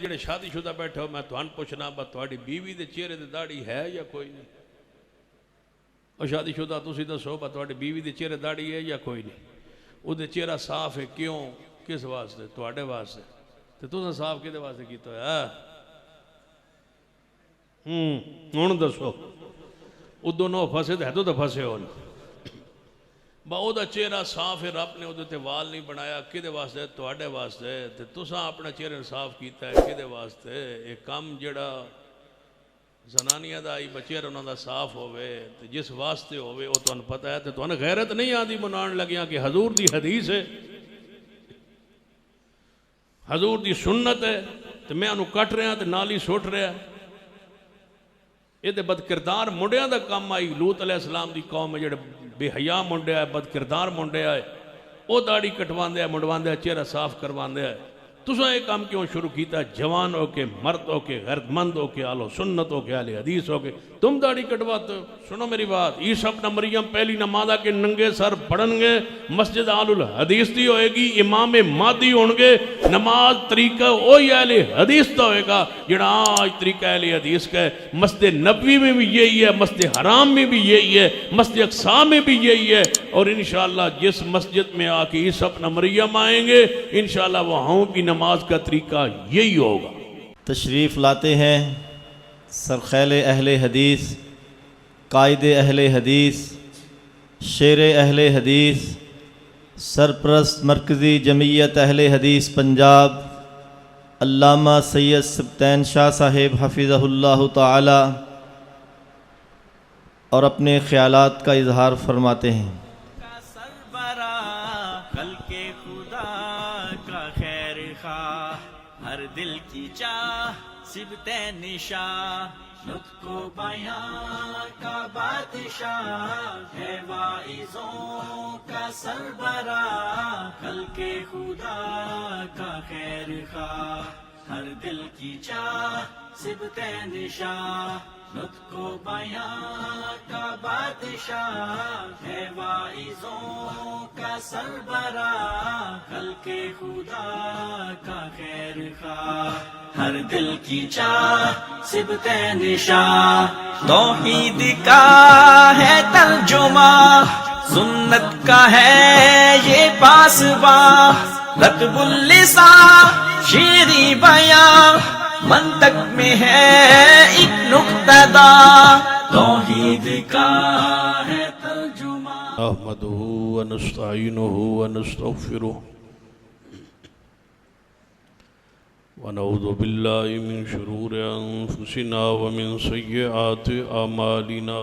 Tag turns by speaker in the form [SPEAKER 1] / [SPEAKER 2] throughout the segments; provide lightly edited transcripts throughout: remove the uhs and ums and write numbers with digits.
[SPEAKER 1] जेड़े शादीशुदा बैठे हो मैं तुहानू पुछना बस तुहाडी बीवी दे चेहरे ते दाढ़ी है या कोई नहीं? और शादीशुदा तुसी दसो बस तुहाडी बीवी दे चेहरे दाढ़ी है या कोई नहीं? उहदे चेहरा साफ है क्यों? किस वास्ते? तुहाडे वास्ते। ते तुसां साफ किहदे वास्ते कीता है? हुण दसो। उदों नो फसे तो है तो फसे हो ਉਹਦਾ चेहरा साफ है, रब ने ਉਹਦੇ वाल नहीं बनाया किदे वास्ते? तुहाडे वास्ते। ते तुसां अपना चेहरे साफ किया है किदे वास्ते? एक काम जड़ा जनानियां दा आई चेहरा उन्हां दा साफ होवे ते जिस वास्ते होवे वो तुहानू पता है। ते तुहानू गैरत नहीं आती मनाउण लगिया कि हजूर दी हदीस है, हजूर दी सुन्नत है, ते मैं उन्हूं कट रहा ते नाल ही सुट रहा। ये बदकिरदार मुंडिया का काम आई। लूत अलैहिस्सलाम की कौम है, जो बेहया मुंडे है, बदकिरदार मुंडे है, वो दाढ़ी कटवाते हैं, मुंडवाते हैं, चेहरा साफ करवाते हैं। तुसां ये काम क्यों शुरू किया? जवान हो के, मर्द हो के, गैरतमंद हो के, आलो सुन्नत हो के, आले हदीस हो के तुम दाढ़ी कटवाते हो। सुनो मेरी बात, ईसा इब्न मरियम पहली नमाज के नंगे सर पढ़नगे, मस्जिद आलुल हदीस दी होएगी, इमाम मादी होंगे, नमाज तरीका वही आले हदीस का होएगा जिहड़ा आज तरीका आले हदीस का है। मस्जिद नबवी में भी यही है, मस्जिद हराम में भी यही है, मस्जिद अक्सा में भी यही है। और इंशाअल्लाह जिस मस्जिद में आके ईसा इब्न मरियम आएंगे इंशाअल्लाह वहाँ की नमाज का तरीका यही होगा।
[SPEAKER 2] तशरीफ़ लाते हैं सरखैल अहले हदीस, कायदे अहले हदीस, शेर अहले हदीस, सरप्रस्त मरकज़ी जमीयत अहले हदीस पंजाब अल्लामा सैयद सुब्तैन शाह साहिब हफ़िज़हुल्लाह ताला, और अपने ख़यालात का इजहार फरमाते हैं।
[SPEAKER 3] हर दिल की चाह सिबते निशाह, को बयां का बादशाह है, वाइज़ों का सरबरा, कल के खुदा का खैर खा। हर दिल की चाह सिबते निशाह, को बयां का बादशाह है, वाइज़ों का सरबरा, कल के खुदा का खैर खा। हर दिल की चाह सिबते निशाह, तौहीद का है तर्जुमा, सुन्नत का है ये पासबा, रत्बुल लिसान शेरी बयां, मंतक में है एक नुक्तदा, तौहीद का है तर्जुमा।
[SPEAKER 1] अहमदुहु व नस्तईनुहु व नस्तगफिरुहु व नऊज़ु बिल्लाहि मिन शुरूरि अनफुसिना व मिन सय्यिआति अमालिना।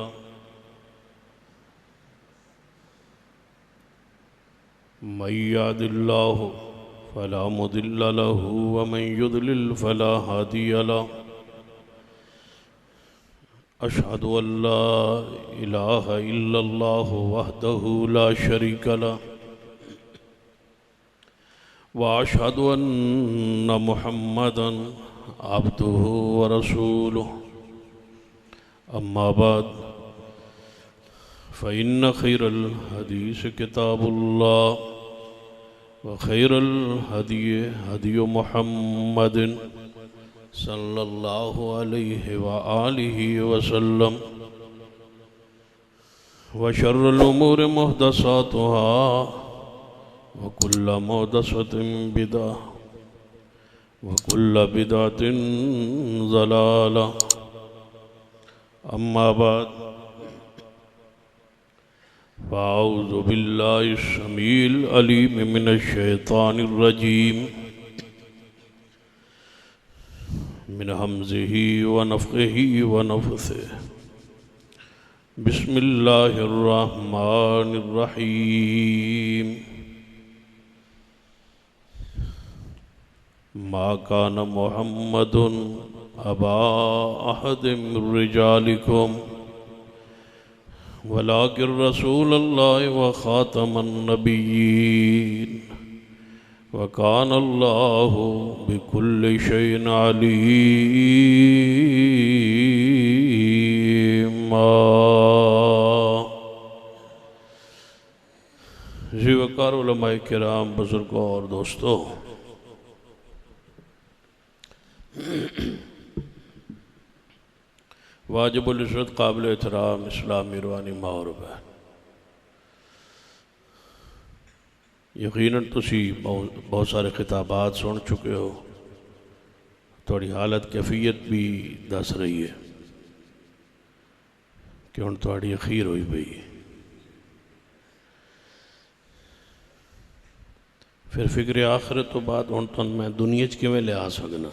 [SPEAKER 1] मन यहदिल्लाहु फला मुदिल्ल लहु व मन युद्लिल फला हादिय लहु। अशहदु अल्ला इलाहा इल्लल्लाह वहदहु ला शरीक लहु व अशहदु अन्न मुहम्मदन अब्दुहु व रसूलुहु। अम्मा बाद फ़इन्न खैरल हदीस किताबुल्लाह व खैरल हदी हदी मुहम्मदिन सल्लल्लाहु अलैहि व आलिहि वसल्लम व शर्रुल उमूरि मुहदसातुहा व कुल्लु मुहदसतिन बिदअह व कुल्लु बिदअतिन ज़लाला। अम्मा बाद फ़अऊज़ु बिल्लाहि स्समीइल अलीम मिनश शैतानिर रजीम मिन हमज़िही व नफ़्ख़िही व नफ़्सिही। बिस्मिल्लाहिर रहमानिर रहीम। मा कान मुहम्मदुन अबा अहदिम मिर रिजालिकुम वलाकिन रसूलल्लाहि व खातमन नबिय्यीन व कानल्लाहु बिकुल्लि शैइन अलीमा। ज़िवकार उलमाए किराम, बुजुर्गों और दोस्तों, वाजिबुल इज़्ज़त काबिल एहतराम इस्लामी रूहानी मारूफ है। यकीनन तुसी बहुत सारे खिताबात सुन चुके हो, थोड़ी हालत कैफियत भी दस रही है कि हुण तुहाड़ी अखीर होई पई है। फिर फिक्र आखिरत तो बाद हुण तुहानू मैं दुनिया च किवें लिया सकना।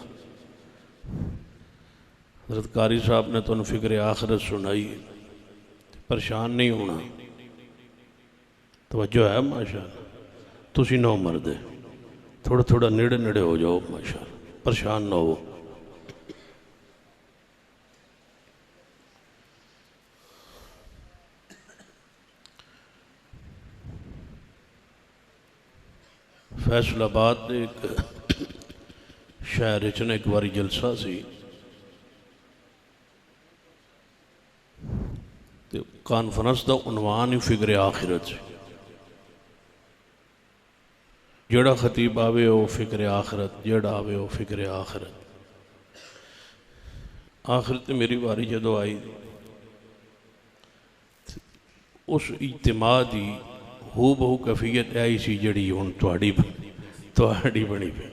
[SPEAKER 1] हज़रत कारी साहब ने तुहानू फिक्र आखिरत सुनाई, परेशान नहीं होना। तवज्जो है माशाअल्लाह। तुसी ना मरदे, थोड़ा थोड़ा नेड़े नेड़े हो जाओ माशाअल्लाह, परेशान ना हो। फैसलाबाद एक शहर च एक बारी जलसा सी, कॉन्फ्रेंस का उनवान ही फिक्र आखिरत से। जेड़ा खतीब आवे वो फिक्र आखिरत, जेड़ा आवे वो फिक्र आखिरत। आखिरत मेरी बारी जदों आई, उस इज्तिमा की हू बहु कैफियत आई सी जड़ी हुण तुहाड़ी बनी पई।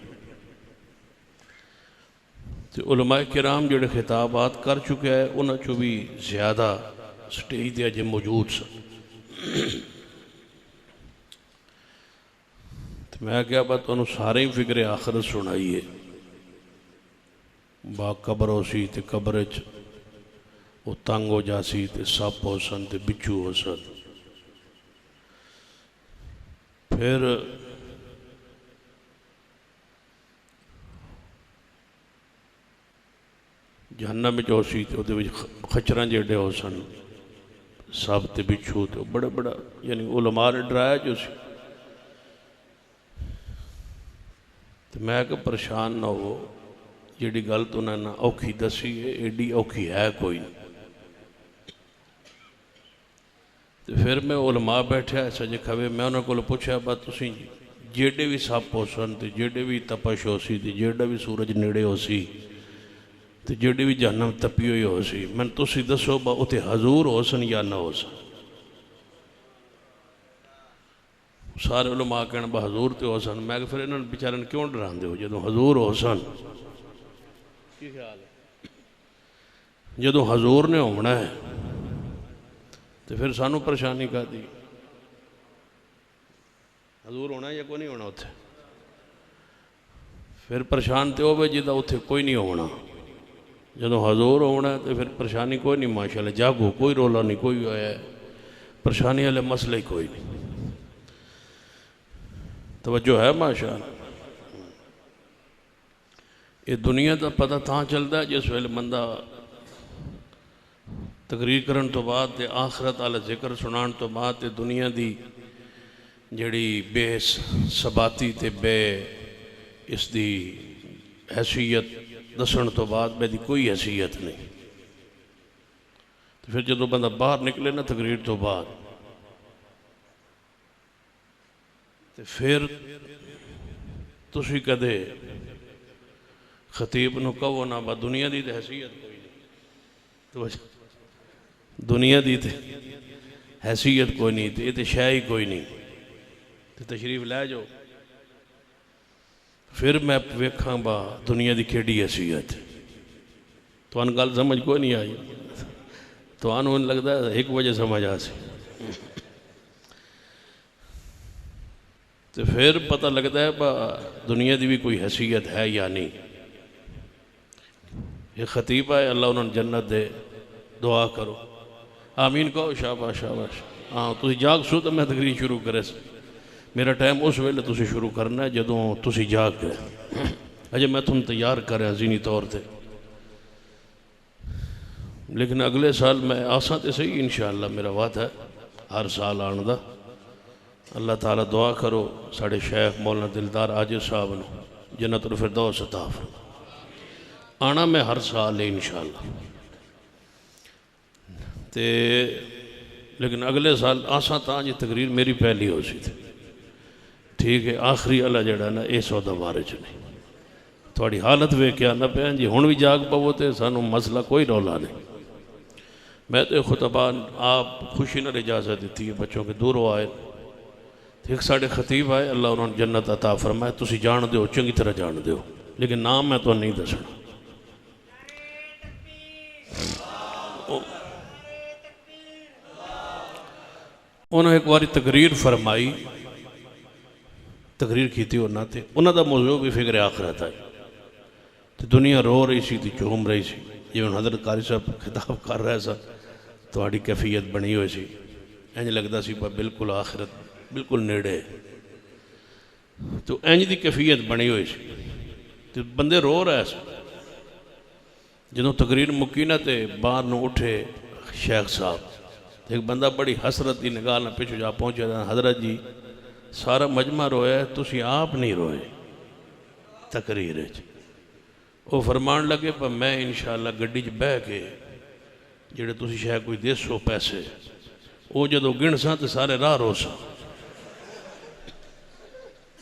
[SPEAKER 1] ते उलमाए किराम जेड़े खिताबात कर चुके हैं उन्हां चों भी ज़्यादा स्टेज ते अजे मौजूद सन। मैं क्या बात तुहानू सारे ही फिक्र आखिरत सुनाई है। बा कबर हो सी ते कबर च वो तंग हो जासी ते सप हो सन ते बिच्छू हो सन। फिर जहन्नम में हो सी ते उहदे विच खच्चरां जेडे हो सन, सप ते बिच्छू ते बड़ा बड़ा यानी उलमा ने डराया जो सी। तो मैं क्या परेशान ना हो, जिहड़ी गल तो उन्होंने औखी दसी है एडी औखी है कोई नहीं। तो फिर मैं उलमा बैठा सजे खवे, मैं उन्होंने को पूछा बा तुसीं जेडे भी सप हो सन ते जेडे भी तपश हो सी ते जेडा भी सूरज नेड़े हो सी ते जेडी भी जहन्नम तपी हुई हो सी, मैं तुसीं दसो बा उत्थे हजूर हो सन या ना हो सन। सारे उलमा कहना बा हजूर तो हो सन। मैं फिर इन्होंने बेचारे क्यों डराते हो, जो हजूर हो सन की ख्याल है, जो हजूर ने होना है तो फिर सानू परेशानी कर दी। हजूर होना या कोई नहीं होना उत्थे, फिर परेशान तो हो जिदा उत्थे कोई नहीं होना। जो हजूर होना तो फिर परेशानी कोई नहीं, माशाअल्लाह जागो, कोई रोला नहीं, कोई होया परेशानी वाले मसले ही कोई नहीं। तवज्जो है माशाअल्लाह। ये दुनिया का पता तां चलता है जिस वेले बंदा तकरीर करन तो बाद ते आखरत वाला जिक्र सुनान तो बाद ते दुनिया की जड़ी बेसबाती ते बे इसकी हैसीयत दसन तो बाद मेरी कोई हैसीयत नहीं। तो फिर जो बंदा बाहर निकले ना तकरीर तो बाद, तो फिर तुसी कदे खतीब नूं कहो ना बा दुनिया की तो हैसीयत कोई नहीं, तो दुनिया की तो हैसीयत कोई नहीं, तो ये तो शै ही कोई नहीं, तो तशरीफ लै जाओ। फिर मैं वेखा बा दुनिया की केड़ी हैसीयत। तुहानू गल समझ कोई नहीं आई, तुहानू लगता है एक वजह समझ आ सी। तो फिर पता लगता है बा दुनिया की भी कोई हैसीयत है या नहीं। ये खतीब है, अल्लाह उन्होंने जन्नत दे, दुआ करो, आमीन कहो, शाबाश शाबाश। हाँ तुम जाग सो तो मैं तकरीर शुरू करे, मेरा टाइम उस वेले तुसी शुरू करना है जदों तुसी जाग गए। अजे मैं तुम तैयार कर ज़ीनी तौर पर, लेकिन अगले साल मैं आसा तो सही इंशाअल्लाह, मेरा वादा है हर साल आने का। अल्लाह ताला दुआ करो साढ़े शेख मौलाना दिलदार आजिज़ साहब नूं जन्नतुल फिरदौस अता फरमाए। आना मैं हर साल है इंशाअल्लाह। ते लेकिन अगले साल आसा तां जी तकरीर मेरी पहली हो सी थी, ठीक है। आखिरी वाला जड़ा ना ये सौदा बारे च नहीं। थोड़ी हालत वेख के आना पैन जी, हुण भी जाग पवो तो सानू मसला कोई रौला नहीं। मैं तो खुतबा आप खुशी ने इजाज़त दी है बच्चों के दूरों आए। एक साढ़े खतीब आए, अल्लाह उन्होंने जन्नत अता फरमाए, तुसी जान दो, चंगी तरह जान दो, लेकिन नाम मैं तो नहीं दसना। उन्होंने एक बार तकरीर फरमाई, तकरीर की थी उन्होंने, उन्होंने मौजू भी फिक्र आखिरत है। तो दुनिया रो रही सी, तो झूम रही सी, जिवें हज़रत कारी साहब खिताब कर रहे सन, थोड़ी कैफियत बनी हुई सी, इंज लगता सी बिल्कुल आखिरत बिल्कुल नेड़े। तो इंज की कैफियत बनी हुई सी, तो बंदे रो रहे सन। जो तकरीर मुक्की ना तो बाहर न उठे शेख साहब, एक बंदा बड़ी हसरत की निगाह न पिछू जा पहुँचे, हजरत जी सारा मजमा रोया, तुसी आप नहीं रोए तकरीर। वो फरमान लगे पर मैं इंशाअल्लाह गड्डी च बह के जेडे तुसी शायद कोई 150 पैसे वो जो गिणसा तो सारे राह रोसा,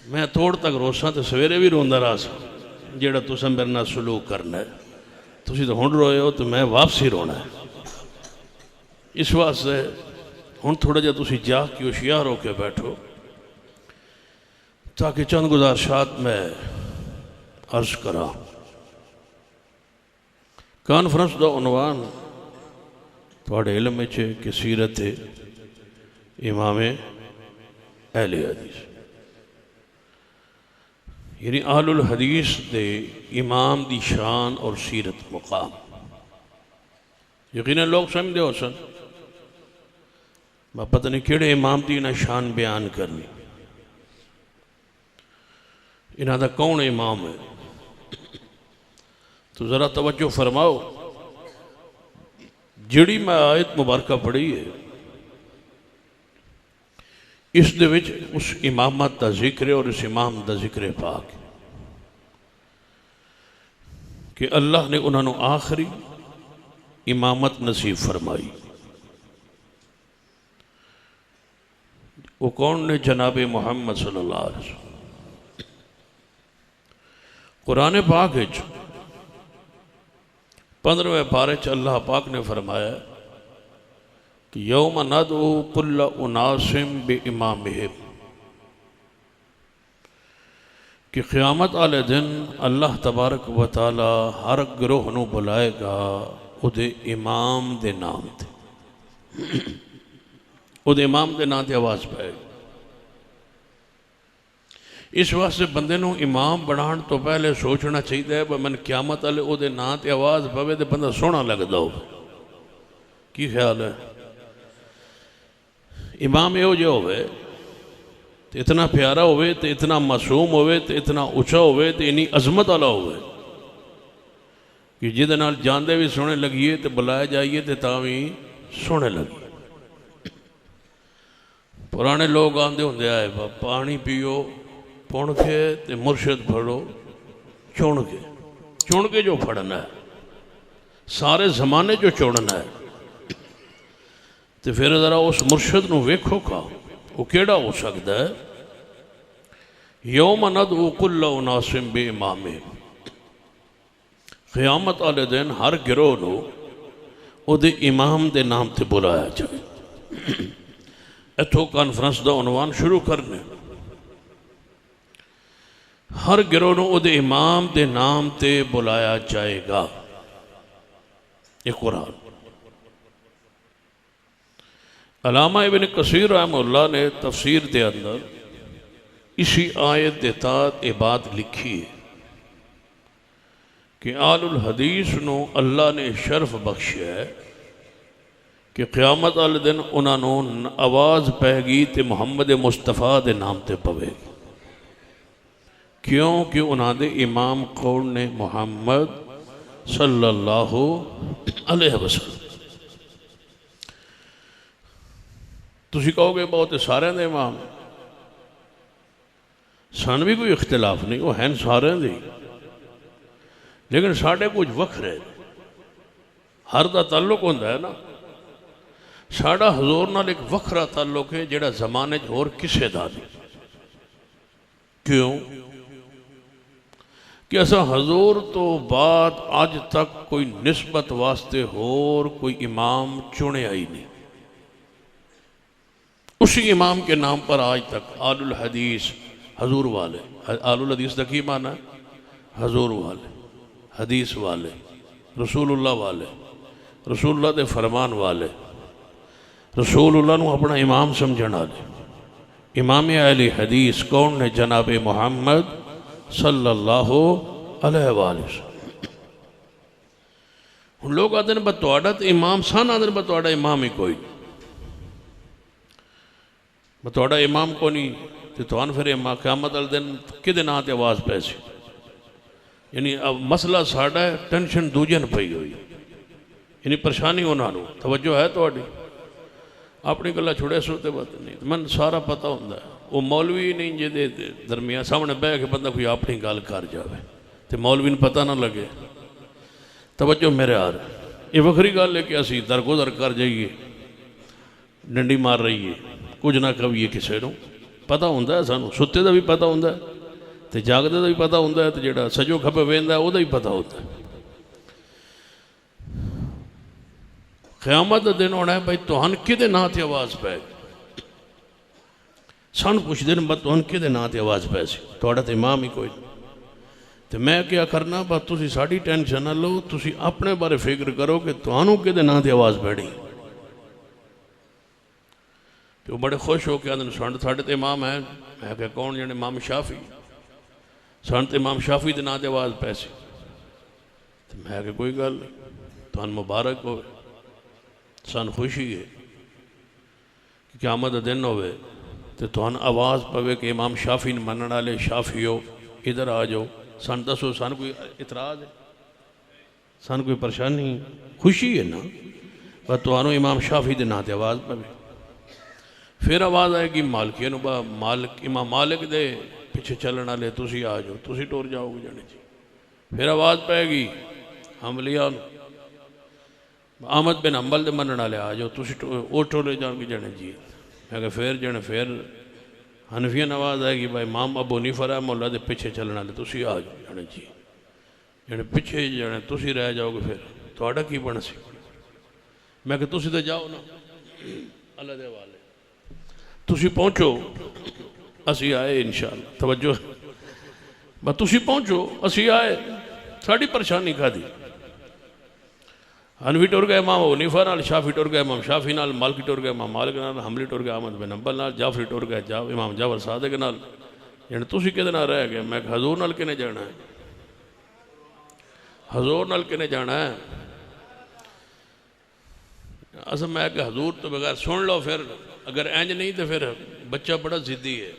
[SPEAKER 1] मैं थोड़ तक रोसा तो सवेरे भी रोंदा रहा सा, जेड़ा तुसा मेरे नाल सलूक करना है, तुसी तो हुण रोए हो तो मैं वापसी रोना है। इस वास्ते हुण थोड़ा जिहा तुसी जाग के होशियार होके बैठो, ताकि चंद गुजारिशात मैं अर्ज करा। कॉन्फ्रेंस का उन्वान थोड़े इल्म कि सीरत इमाम अहले हदीस, यानी अहलुल हदीस दे इमाम दी शान और सीरत मुकाम। यकीनन लोग समझते हो सन मैं पता नहीं किहड़े इमाम की इन्हें शान बयान करनी, इन्हों का कौन इमाम है। तो ज़रा तवज्जो फरमाओ, जिहड़ी मैं आयत मुबारक पढ़ी है इस दे विच उस इमामत का जिक्र है और इस इमाम का जिक्र पाक कि अल्लाह ने उन्होंने आखिरी इमामत नसीब फरमाई। वो कौन ने? जनाब मुहम्मद सल्लल्लाहु अलैहि वसल्लम। कुरान पाक 15वें पारे च अल्लाह पाक ने फरमाया कि यौम नदउ कुल्ल उनासिम बिइमामिहिम, कि क़यामत वाले दिन अल्लाह तबारक व तआला हर गिरोह नूं बुलाएगा उहदे इमाम दे नाम ते, उहदे इमाम दे नाम ते आवाज़ पाएगी। इस वास्ते बंदे नूं इमाम बनाने तो पहले सोचना चाहिए कि मैं क़यामत वाले उहदे नाम ते आवाज़ पवे तो बंदा सोहना लगदा हो। की ख्याल है? इमाम इहो जिहा होवे तो इतना प्यारा होवे, तो इतना मासूम होवे, तो इतना उच्चा होवे, तो इन्नी अजमत वाला होवे कि जिहदे नाल जांदे भी सोहने लगिए तो बुलाया जाइए तो तां भी सोहने लगिए। पुराने लोग आंदे हुंदे आए पानी पियो पुण के ते मुर्शद फड़ो चुन के जो फड़ना है, सारे जमाने जो चुनना है। तो फिर जरा उस मुर्शद नूं वेखो का वो केड़ा हो सकता है। यौम नदउ कुल्ल उनासिम बिइमामिहिम, क़यामत वाले दिन हर गिरोह नूं उहदे इमाम दे नाम ते बुलाया जाए। इत्थों कॉन्फ्रेंस का उन्वान शुरू करने, हर गिरोह नूं उहदे इमाम दे नाम ते बुलाया जाएगा। ये कुरान। अल्लामा इब्न कसीर रहमतुल्लाह ने तफसीर के अंदर इसी आयत के तहत ये बात लिखी है कि आलुल हदीस नूं अल्लाह ने शर्फ बख्शिया है कि क़यामत वाले दिन उन्होंने आवाज़ पैगी तो मुहम्मद मुस्तफ़ा के नाम से पवेगी। क्योंकि उन्होंने इमाम कौन ने? मुहम्मद सल्लल्लाहु अलैहि वसल्लम। तुसी कहोगे बहुत सारे दे इमाम, सन भी कोई इख्तिलाफ नहीं, वो हैं सारे दे, लेकिन साढ़े कुछ वखरे, हर दा ताल्लुक होंदा है ना। साड़ा हजूर नाल एक वखरा ताल्लुक है जिहड़ा जमाने च होर किसे दा नहीं। क्यों? कि असा हजूर तो बाद अज तक कोई निस्बत वास्ते होर कोई इमाम चुनिया ही नहीं। उसी इमाम के नाम पर आज तक आलुल हदीस हजूर वाले, आलुल हदीस का की माना है? हजूर वाले, हदीस वाले, रसूलुल्लाह वाले, रसूलुल्लाह के फरमान वाले, रसूलुल्लाह नूं अपना इमाम समझण वाले। इमाम अहले हदीस कौन ने? जनाब मुहम्मद सल्लल्लाहु अलैहि वसल्लम। हुण लोग आते हैं तुहाडा तो इमाम सन, आते हैं तुहाडा इमाम ही कोई नहीं, तुहाडा इमाम को नहीं। तो तुहानू फिर क़यामत वाले दिन किहदे नां ते आवाज़ पैसी? यानी अब मसला साडा है, टेंशन दूजे नूं पई हुई, यानी परेशानी उन्होंने। तवज्जो है तुहाडी? अपनी गल्लां छुड़े सोते बात नहीं, मन सारा पता होंदा है। वो मौलवी नहीं जिहदे दरमियान सामने बह के बंदा कोई अपनी गल कर जाए तो मौलवी नूं पता ना लगे। तवज्जो मेरे यार, ये वखरी गल है कि असीं दरगुजर कर जाइए, डंडी मार रहीए, कुछ ना कहिए किसी को। पता होंदा है सानूं, सुत्ते का भी पता होंदा है तो जागदे का भी पता होंदा है, तो जिहड़ा सजो खब्बे वेंदा है उहदा भी पता होंदा है। क़यामत का दिन होना है भाई तुहान किहदे नां ते आवाज़ पै गई? सन पुछदे ने बस तुहान किहदे नां ते आवाज़ पै सी? तुहाडा तो इमाम ही कोई। तो मैं क्या करना, बस तुसीं साडी टेंशन ना लो, तुसीं अपने बारे फिक्र करो कि तुहानू किहदे नां ते आवाज़ पैणी। तो वो बड़े खुश हो के आते साढ़े तो इमाम है। मैं क्या कौन? जने इमाम शाफी। सन तो इमाम शाफी के नां ते आवाज़ पैसी। तो मैं क्या कोई गल नहीं, तुहानू मुबारक हो, सन खुशी है कि क़यामत का दिन होवे तो तुहानू आवाज़ पवे कि इमाम शाफी ने मनण वाले शाफी हो, इधर आ जाओ। सन दसो, सन कोई इतराज़ है? सन कोई परेशानी? खुशी है ना, पर तुहानू इमाम शाफी के नां ते आवाज़ पवे। फिर आवाज़ आएगी मालकिया नूं, मालिक इमाम मालिक दे पिछे चलने वाले तुसीं आ जाओ, तुसीं टुर जाओगे जाने जी। फिर आवाज़ पैगी हम्बलिया नूं, अहमद बिन हंबल दे मनण वाले आ जाओ, तुसीं वो टुरे जाओगे जाने जी। मैं कहा फिर जने फिर हनफिया आवाज़ आएगी भाई इमाम अबू हनीफा रहमतुल्लाह दे पिछे चलने वाले तुसीं आ जाओ जाने जी। जने पिछे जाने तुसीं रह जाओगे, फिर तुहाडा की बन सी? मैं कहा तुसीं तो जाओ ना, अल्लाह दे हवाले तुसीं पहुँचो, असी आए इंशाअल्लाह। तवज्जो, बस तुसीं पहुँचो, असी आए, साड़ी परेशानी कादी? हनफी टुर गए इमाम हनीफा नाल, शाफी टुर गए इमाम शाफी नाल, मालिकी टुर गए इमाम मालिक नाल, हम्बली टुर गए अहमद बिन हंबल नाल, जाफरी टुर गए इमाम जाफर सादिक नाल। यानी तुसीं किहदे नाल रह गए? मैं हजूर नाल किने जाना है? हजूर नाल किने जाना है? असल मैं कि हजूर तो बगैर सुन लो, फिर अगर इंज नहीं तो फिर बच्चा बड़ा जिद्दी है।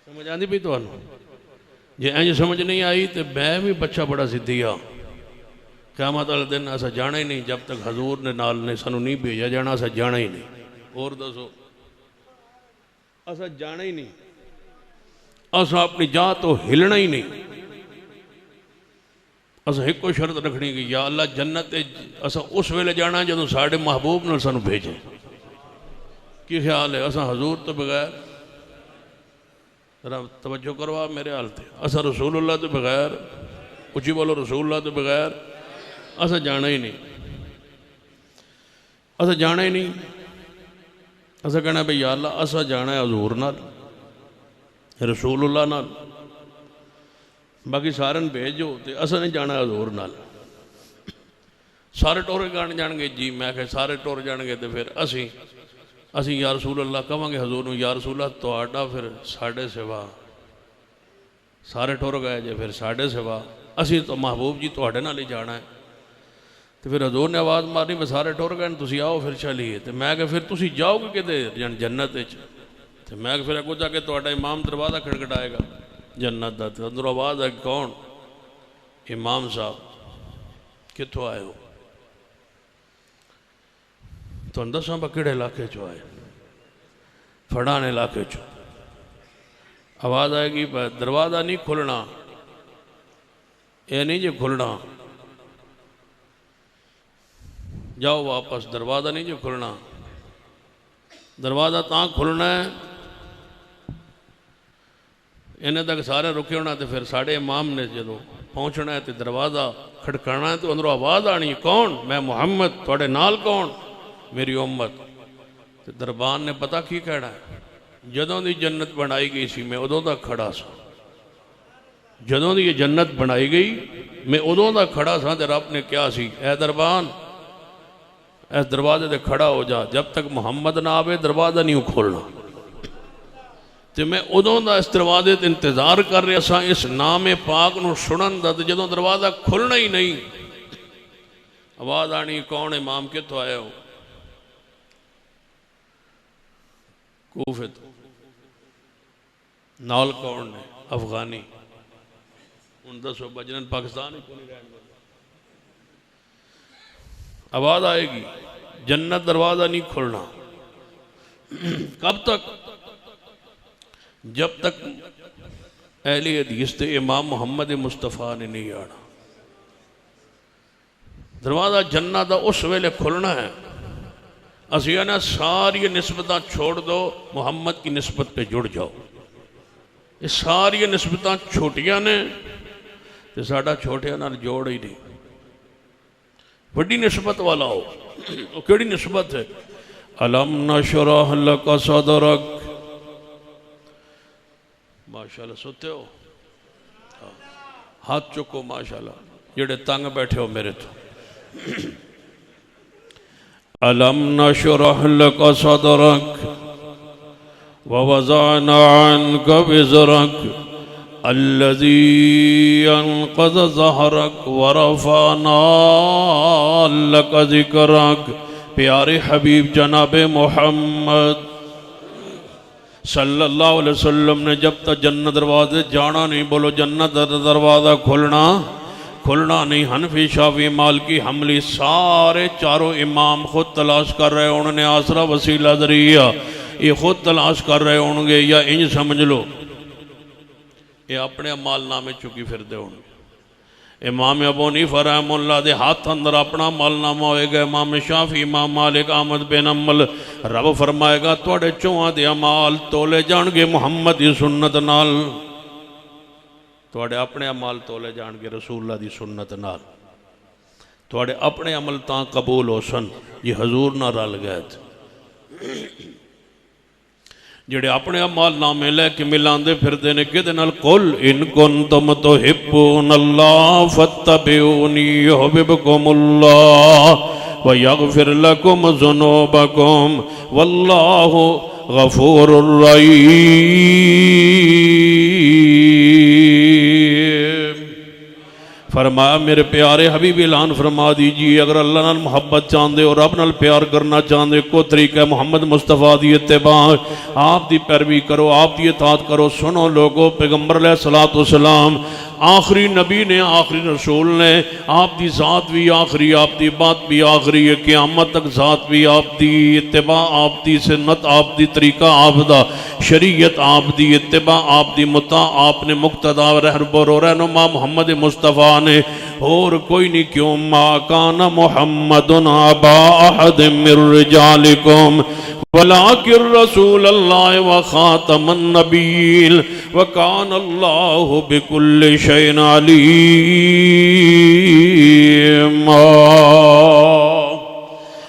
[SPEAKER 1] समझ आती पई तुहानू? जे इंज समझ नहीं आई तो मैं भी बच्चा बड़ा जिद्दी हाँ। क़यामत वाले दिन असा जाना ही नहीं जब तक हजूर ने नाल ने सानू नहीं भेजा जाना, असा जाना ही नहीं। और दसो, असा जाना ही नहीं, असा अपनी जान तो हिलना ही नहीं। असा एको शर्त रखनी कि या अल्लाह जन्नत असा उस वेले जाना जो साढ़े महबूब ने सानू भेजे। की ख्याल है? असा हजूर तो बगैर, जरा तवज्जो करवा मेरे हाल से, असा रसूलुल्लाह तो बगैर, उची बोलो रसूलुल्लाह तो बगैर असा जाना ही नहीं। असा जाना ही नहीं। असा कहना भाई या अल्लाह असा जाना है हजूर नाल, रसूलुल्लाह नाल, बाकी सारे भेजो तो असा नहीं जाना हजूर नाल। सारे टुर जाणगे जी। मैं क्या सारे टुर जाणगे तो फिर असी या रसूल अल्लाह कहांगे हजूर नूं, या रसूल अल्लाह तुहाडा फिर साढ़े सिवा सारे टुर गए जे, फिर साढ़े सिवा असी तो महबूब जी तुहाडे नाल ही जाना है। तो फिर हजूर ने आवाज़ मारनी मैं सारे टुर गए, तुसीं आओ फिर चलीए। तो मैं क्या फिर तुसीं जाओगे किते जन्नत विच? तो मैं फिर अगों जाके तुहाडा इमाम दरवाज़ा खड़खड़ाएगा जन्नत का। तो अंदरों आवाज़ है कौन? इमाम साहब कित्थों आए हो? तो दसा किहड़े इलाके चो आए? फड़ान इलाके चो। आवाज़ आएगी दरवाज़ा नहीं खुलना, ये नहीं जो खुलना, जाओ वापस, दरवाज़ा नहीं जो खुलना। दरवाज़ा तां खुलना है, इन्हें तक सारे रुके होना, तो फिर साढ़े इमाम ने जो पहुँचना है तो दरवाज़ा खड़काना है, तो अंदरों आवाज़ आनी, कौन? मैं मुहम्मद, थोड़े नाल कौन? मेरी उम्मत। तो दरबान ने पता की कहना है, जदों की जन्नत बनाई गई सी मैं उदों तक खड़ा सा, जदों की जन्नत बनाई गई मैं उदों तक खड़ा सा। तो रब ने क्या सी, ऐ दरबान इस दरवाजे से खड़ा हो जा, जब तक मुहम्मद ना आवे दरवाज़ा नहीं खोलना। तो मैं उदों का इस दरवाजे ते इंतजार कर रहा सा, इस नाम पाक नूं सुनन दा। जदों दरवाज़ा खुलना ही नहीं, आवाज़ आनी, कौन? इमाम कितों आए हो? कूफे तो। नाल कौन ने? अफगानी। हूँ दसो बजरन पाकिस्तान ही कोई नहीं रहने देना। आवाज़ आएगी, जन्नत दरवाज़ा नहीं खुलना। कब तक? जब तक अहले हदीस ते इमाम मुहम्मद मुस्तफ़ा ने नहीं आना। दरवाज़ा जन्नत का उस वेले खुलना है। असी ना सारी निस्बत छोड़ दो, मुहम्मद की निस्बत पे जुड़ जाओ। ये सारी निस्बत छोटियां ने, तो साडा छोटिया नाल जोड़ ही नहीं। बड़ी निस्बत वाला हो, वो केड़ी निस्बत है? अलम नशरह लका सदरक। माशाल्लाह सुते हो, हाथ चुको माशाल्लाह, जेड़े तंग बैठे हो मेरे तो। अलम नशरह लका सदरक व वज़अना अन्का विज़रक अल्लज़ी अनक़ज़ ज़हरक व रफ़अना लका ज़िक्रक। प्यारे हबीब जनाब मोहम्मद सल्लल्लाहु अलैहि वसल्लम ने जब तक जन्नत दरवाजे जाना नहीं, बोलो जन्नत दरवाज़ा खुलना नहीं। हनफी शाफी मालिकी हमली सारे चारों इमाम खुद तलाश कर रहे उन्होंने, आसरा वसीला ज़रिया ये खुद तलाश कर रहे होंगे, या इंज समझ लो ये अपने माल नामे चुकी फिरते होंगे। इमाम अबू हनीफा रहमतुल्लाह दे हाथ अंदर अपना मालनामा होएगा। इमाम शाफी, इमाम मालिक, अहमद बिन हंबल, रब फरमाएगा तुहाडे चौहां दे अमाल तोले जाणगे मुहम्मद दी सुन्नत नाल। तुहाडे अपने अमाल तोले जाणगे रसूलुल्लाह दी सुन्नत नाल। तुहाडे अपने अमल तां कबूल हो सन जे हजूर ना रल गए। जेड़े अपने अमाल नामे लैके मिलांदे फिरदे ने किहदे नाल? कुल इन कुंतुम तुहिब्बूनल्लाह फत्तबिऊनी युहिब्बुकुमुल्लाह व यगफिर लकुम ज़ुनूबकुम वल्लाहु गफूरुर रहीम। फरमाया मेरे प्यारे हबीब ऐलान फरमा दीजिए, अगर अल्लाह नाल मुहब्बत चाहते हो, रब नाल प्यार करना चाहते, को तरीका है मुहम्मद मुस्तफ़ा दी इत्तिबा, आप दी पैरवी करो, आप दी इताअत करो। सुनो लोगो, पैगंबर अलैहिस्सलातु वस्सलाम आखिरी नबी ने, आखिरी रसूल ने, आप दी ज़ात भी आखिरी, आप दी बात भी आखिरी है। क़यामत तक ज़ात भी आप दी, इत्तिबा आप दी, सुन्नत आप दी, तरीका आप दा, शरीयत आप दी, इत्तिबा आप दी, मुता आपने, मुक्तदा रहनुमा मुहम्मद मुस्तफ़ा ने, और कोई नहीं। क्यों? मा काना मुहम्मदुन अबा अहदिम मिर रिजालिकुम वलाकिन रसूलल्लाह व खातमन नबील व कानल्लाहु बिकुल्लि शैइन अलीम।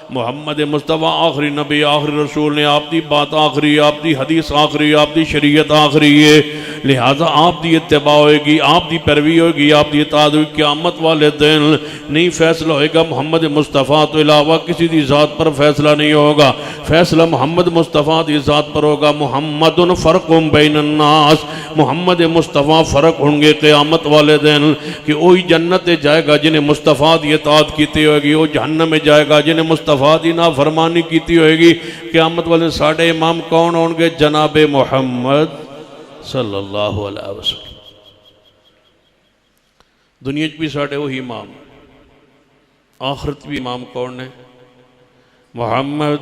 [SPEAKER 1] मुहम्मद मुस्तफ़ा आखिरी नबी, आखिरी रसूल ने, आपकी बात आखिरी, आपकी हदीस आखिरी, आपकी शरीयत आखिरी है। लिहाजा आपकी इत्तिबा होएगी, आपकी पैरवी होगी, आपकी इताअत होगी। क़यामत वाले दिन नहीं फैसला होएगा मुहम्मद मुस्तफ़ा तो इलावा किसी की ज़ात पर फैसला नहीं होगा, फैसला मोहम्मद मुस्तफ़ा की ज़ात पर होगा। मुहम्मदुन फ़र्क़ुम बैनन्नास, मोहम्मद मुस्तफ़ा फ़र्क होंगे क़यामत वाले दिन कि वही जन्नत जाएगा जिन्हें मुस्तफ़ा की इताअत की होगी, वो जहन्नम में जाएगा जिन्हें मुस्तफ़ा की नाफरमानी की होगी। क़यामत वाले साढ़े इमाम कौन होंगे? जनाब मुहम्मद सल्लल्लाहु अलैहि वसल्लम। दुनिया भी साढ़े वही इमाम, आखिरत भी इमाम कौन है? मुहम्मद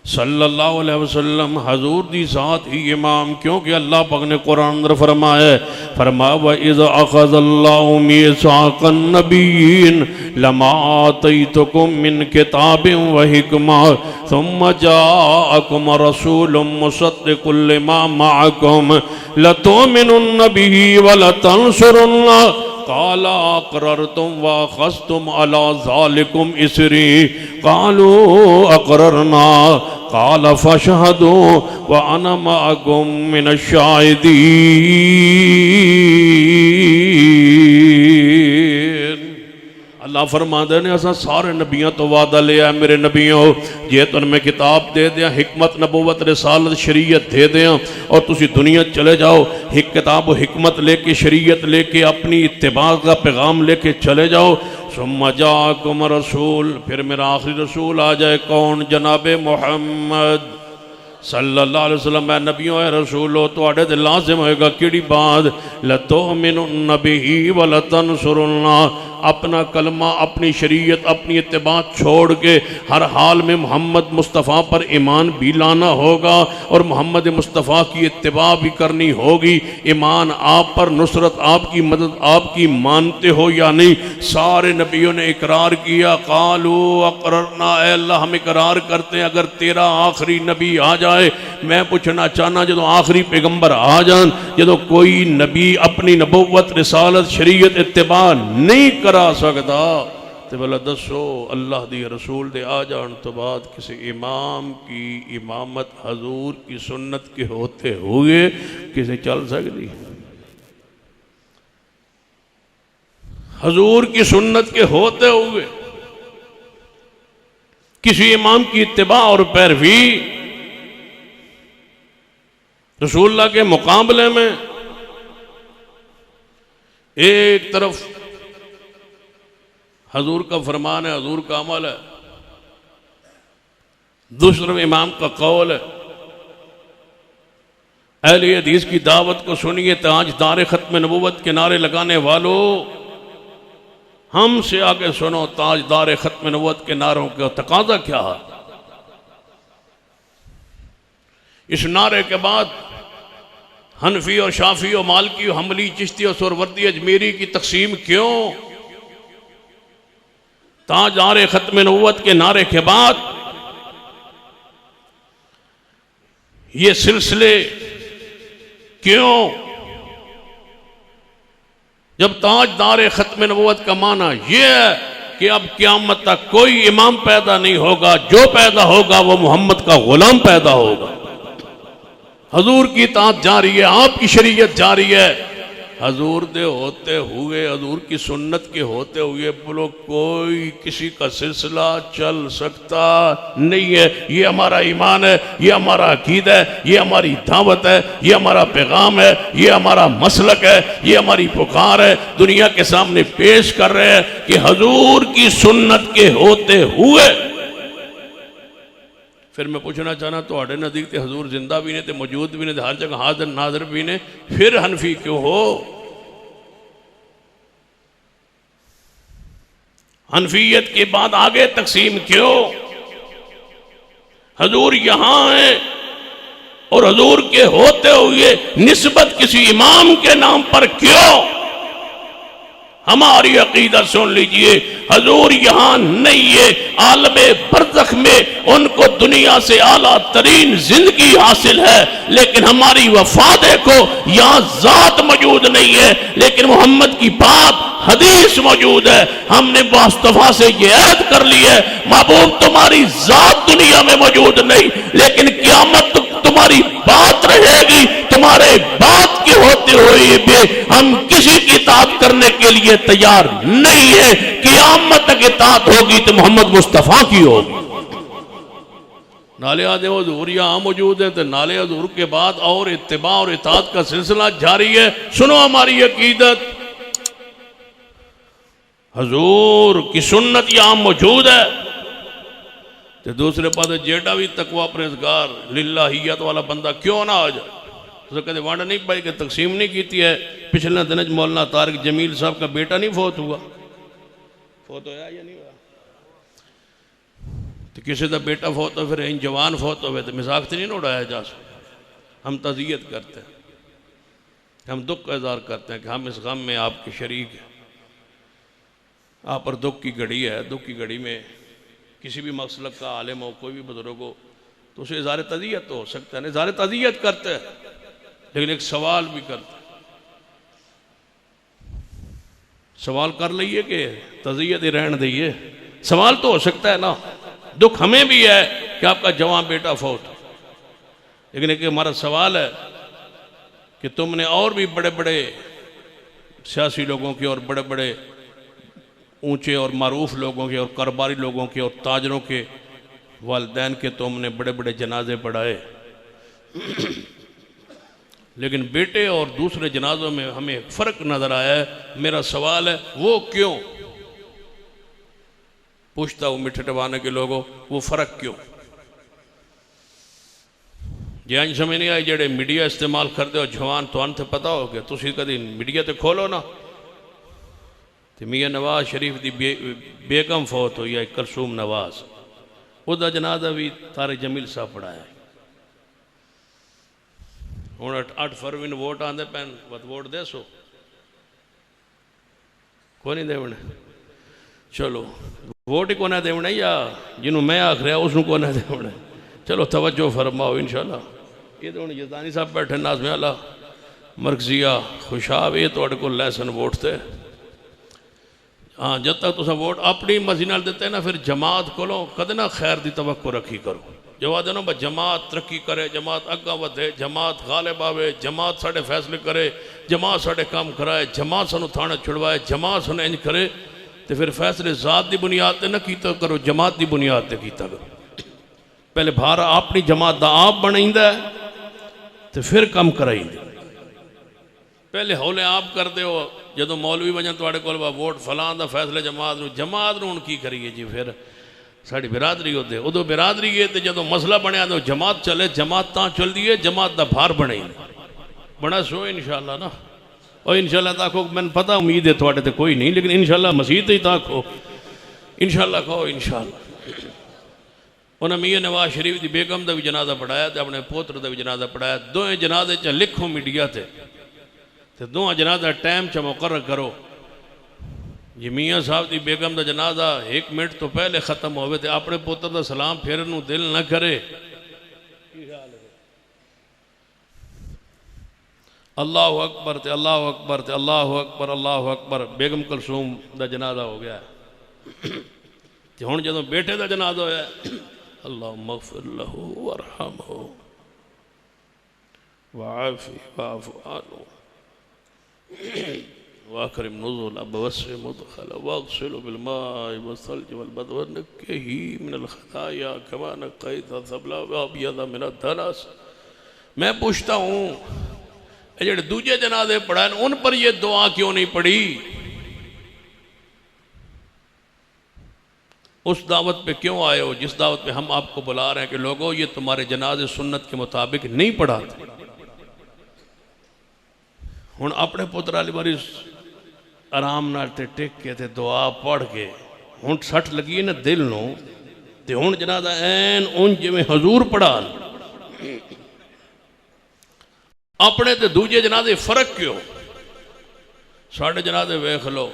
[SPEAKER 1] सल्लल्लाहु अलैहि वसल्लम हजूर दी ज़ात ही इमाम, क्योंकि अल्लाह पाक ने कुरान अंदर फरमाया व इज़ अख़ज़ल्लाहु मीसाक़न नबिय्यीन लमा आतैतुकुम मिन किताबिन व हिकमा सुम्मा जाअकुम रसूलुम मुसद्दिक़ुल लिमा मअकुम लतुमिनुन्न बिही व लतंसुरुन्नाह काला अक़ररतुम व अख़ज़्तुम अला ज़ालिकुम इसरी क़ालू अक़ररना काला फ़शहदू व अना मअकुम मिनश शाहिदीन। अल्लाह फरमाते ने असा सारे नबियों तो वादा लिया मेरे नबियों, जे तुम मैं किताब दे दिया, हिकमत नबूवत रिसालत शरीयत दे दिया और तुसी दुनिया चले जाओ एक किताब हिकमत लेके शरीयत लेके अपनी इत्तिबा का पैगाम लेके चले जाओ। सुम्मा जाकुम रसूल, फिर मेरा आखिरी रसूल आ जाए, कौन? जनाबे मोहम्मद सल्लल्लाहु अलैहि वसल्लम। मैं नबियों है रसूलो तुहाडे ते लाजिम होएगा किहड़ी बात? लतुमिनुन्न बिही व लतंसुरुन्नाह, अपना कलमा अपनी शरीयत अपनी इत्तिबा छोड़ के हर हाल में मोहम्मद मुस्तफ़ा पर ईमान भी लाना होगा और मोहम्मद मुस्तफ़ा की इत्तिबा भी करनी होगी। ईमान आप पर, नुसरत आपकी, मदद आपकी, मानते हो या नहीं? सारे नबियों ने इकरार किया। कालू अक़ररना, ऐ अल्लाह हम इकरार करते हैं अगर तेरा आखिरी नबी आ जाए। मैं पूछना चाहना जो आखिरी पैगंबर आ जान, जो कोई नबी अपनी नबुव्वत रिसालत शरीयत इत्तिबा नहीं करा सकता तो भला दसो अल्लाह दी रसूल दे आ जान तो बाद किसी इमाम की इमामत हजूर की सुन्नत के होते हुए किसे चल सकती? हजूर की सुन्नत के होते हुए किसी इमाम की इत्तिबा और पैरवी रसूलुल्लाह के मुकाबले में एक तरफ हजूर का फरमान है, हजूर का अमल है, दूसरी तरफ इमाम का कौल है। अहले हदीस की दावत को सुनिए, ताजदार खत्म नबूवत के नारे लगाने वालों, हमसे आगे सुनो ताजदार खत्म नबूवत के नारों का तकाजा क्या है। इस नारे के बाद हनफी और शाफी और मालकी और हम्बली चिश्ती और सोहरवर्दी अजमेरी की तकसीम क्यों? ताजदार खत्म नबूवत के नारे के बाद ये सिलसिले क्यों? जब ताजदार खत्म नबूवत का माना यह है कि अब क़यामत तक कोई इमाम पैदा नहीं होगा, जो पैदा होगा वो मोहम्मद का गुलाम पैदा होगा। हजूर की इताअत जारी है, आपकी शरीयत जारी है। हजूर दे होते हुए, हजूर की सुन्नत के होते हुए बोलो कोई किसी का सिलसिला चल सकता नहीं है। ये हमारा ईमान है, ये हमारा अकीदा है, ये हमारी दावत है, ये हमारा पैगाम है, ये हमारा मसलक है, ये हमारी पुकार है। दुनिया के सामने पेश कर रहे हैं कि हजूर की सुन्नत के होते हुए। फिर मैं पूछना चाहना तो नज़दीक ते हजूर जिंदा भी ने, ते मौजूद भी ने, हर जगह हाजिर नाज़िर भी ने, फिर हनफी क्यों हो? हनफियत के बाद आगे तकसीम क्यों? हजूर यहां है और हजूर के होते हुए निस्बत किसी इमाम के नाम पर क्यों? हमारी अकीदत सुन लीजिए, हजूर यहां नहीं है, आलमे बरज़ख में उनको दुनिया से आला तरीन जिंदगी हासिल है, लेकिन हमारी वफा देखो, यहां जात मौजूद नहीं है लेकिन मोहम्मद की बात हदीस मौजूद है। हमने मुस्तफा से ये ऐद कर ली है, महबूब तुम्हारी जात दुनिया में मौजूद नहीं लेकिन क़यामत तुम्हारी बात रहेगी। तुम्हारे बात के होते हुए भी हम किसी की इताअत करने के लिए तैयार नहीं है। क़यामत तक इताअत होगी तो मोहम्मद मुस्तफा की होगी। नाले आदे हजूर यहाँ मौजूद है तो नाले हजूर के बाद और इत्तिबा और इताअत का सिलसिला जारी है। सुनो हमारी अकीदत, हजूर की सुन्नत यहाँ मौजूद है। तो दूसरे पास जेड़ा भी तकवा परहेज़गार लिल्लाहियत वाला बंदा क्यों ना आ जाए। तो कहते वंड नहीं पाई कि तकसीम नहीं की है। पिछले दिन मौलाना तारिक जमील साहब का बेटा नहीं फोत हुआ, फोत होया या नहीं हुआ? तो किसी का बेटा फौत हो फिर इन जवान फौत हो तो मजाक तो नहीं ना उड़ाया जा सकता। हम तज़ियत करते हैं, हम दुख का इज़हार करते हैं कि हम इस गम में आपके शरीक हैं। आप पर दुख की घड़ी है, दुख की घड़ी में किसी भी मसलक का आलिम हो, कोई भी बुजुर्ग हो, तो उसे इज़हार तज़ियत तो हो सकता है ना। इज़हार तज़ियत करते हैं लेकिन एक सवाल भी करते हैं। सवाल कर लीए कि तज़ियत ही रहने दीजिए, सवाल तो हो सकता है ना। दुख हमें भी है कि आपका जवान बेटा फौत, लेकिन एक हमारा सवाल है कि तुमने और भी बड़े बड़े सियासी लोगों के और बड़े बड़े ऊंचे और मारूफ लोगों के और कारोबारी लोगों के और ताजरों के वालिदैन के तुमने बड़े बड़े जनाजे पढ़ाए, लेकिन बेटे और दूसरे जनाजों में हमें फ़र्क नज़र आया है। मेरा सवाल है वो क्यों? पूछता हूँ मिठे टबाने के लोगों, वो फ़र्क क्यों? जे अंज समझ नहीं आई जेडे मीडिया इस्तेमाल करते हो जवान तो पता हो गया, तुम कभी मीडिया तो खोलो ना। तो मियाँ नवाज शरीफ की बेगम फौत हुई है, कलसूम नवाज, उसका जनाजा भी तारिक जमील साहब पढ़ाया। हूँ 8 फरवरी में वोट आते पैन, वोट दे सो को नहीं देवने। चलो वोट ही कोने देवना या जिन्हों मैं आख रहा उसनों कोने देवना। चलो तवज्जो फरमाओ इंशाल्लाह। ये तो हूँ जदानी साहब बैठे नाज़मे आला मरकजिया खुशाब, ये तो को लैसन वोट थे। हाँ जब तक तुम वोट अपनी मर्जी नाल देते ना, फिर जमात को कदे ना खैर की तवक्को रखी करो। जवाब देना बस जमात तरक्की करे, जमात अग्गा बढ़े, जमात गालिब आवे, जमात साढ़े फैसले करे, जमात साढ़े काम कराए, जमात सानू थाने छुड़वाए, जमात सानू इंज करे। तो फिर फैसले जात की बुनियाद पर ना कीता करो, जमात की बुनियाद पर कीता करो। पहले भार अपनी जमात का आप बनाइंदा तो फिर कम कराइंदा। पहले हौले आप करते हो, जो मौलवी बजन थोड़े को वोट फलां का फैसले जमात नूं की करिए जी। फिर साड़ी बिरादरी होते उदो बिरादरी है, तो जो मसला बनया तो जमात चले, जमात ता चलती है, जमात का भार बने बना सो इंशाल्लाह ना। और इंशाल्लाह ताको मैंने पता उम्मीद है थोड़े तो कोई नहीं, लेकिन इंशाल्लाह मसीह ही ताको इंशाल्लाह कहो इंशाल्लाह। उन्हें मियाँ नवाज शरीफ की बेगम का भी जनाजा पढ़ाया तो अपने पोत्र का भी जनाजा पढ़ाया। दोवें जनाजे च लिखो मीडिया तो दोवें जनाजा टाइम च मुकर्रर करो। जी मियाँ साहब की बेगम का जनाजा 1 मिनट तो पहले खत्म हो तो अपने पुत्र का सलाम फेरन नूं दिल न करे। अल्लाह अकबर ते अल्लाह अकबर ते अल्लाह अकबर अल्लाह अकबर। बेगम कलसूम का जनाजा हो गया तो हुण जदों बेटे का जनाजा होया, अल्लाह मग़फ़िर लहू वरहमहू वआफ़ि वाफ़ अन्हु वाकरिम नुज़ुल वस्सि मुदख़ला वग़सिलहु बिलमाइ वस्सल्जि वलबर्द वनक्किही मिनल ख़ताया कमा नक़्क़ैता ज़बला वअबयज़ा मिनद दनस। मैं पूछता हूँ ये जो दूजे जनाजे पढ़ा उन पर ये दुआ क्यों नहीं पढ़ी? उस दावत पे क्यों आए हो जिस दावत पे हम आपको बुला रहे हैं कि लोगों ये तुम्हारे जनाजे सुन्नत के मुताबिक नहीं पढ़ाते। हुण अपने पुत्र वाली बारी आराम नाल ते टिक के ते दुआ पढ़ के हुण सट लगी ना दिल नूं ते हुण जनाजा ऐन उन जिवें हजूर पढ़ा। अपने ते दूजे जनाजे फर्क क्यों? साढ़े जनाजे वेख लो,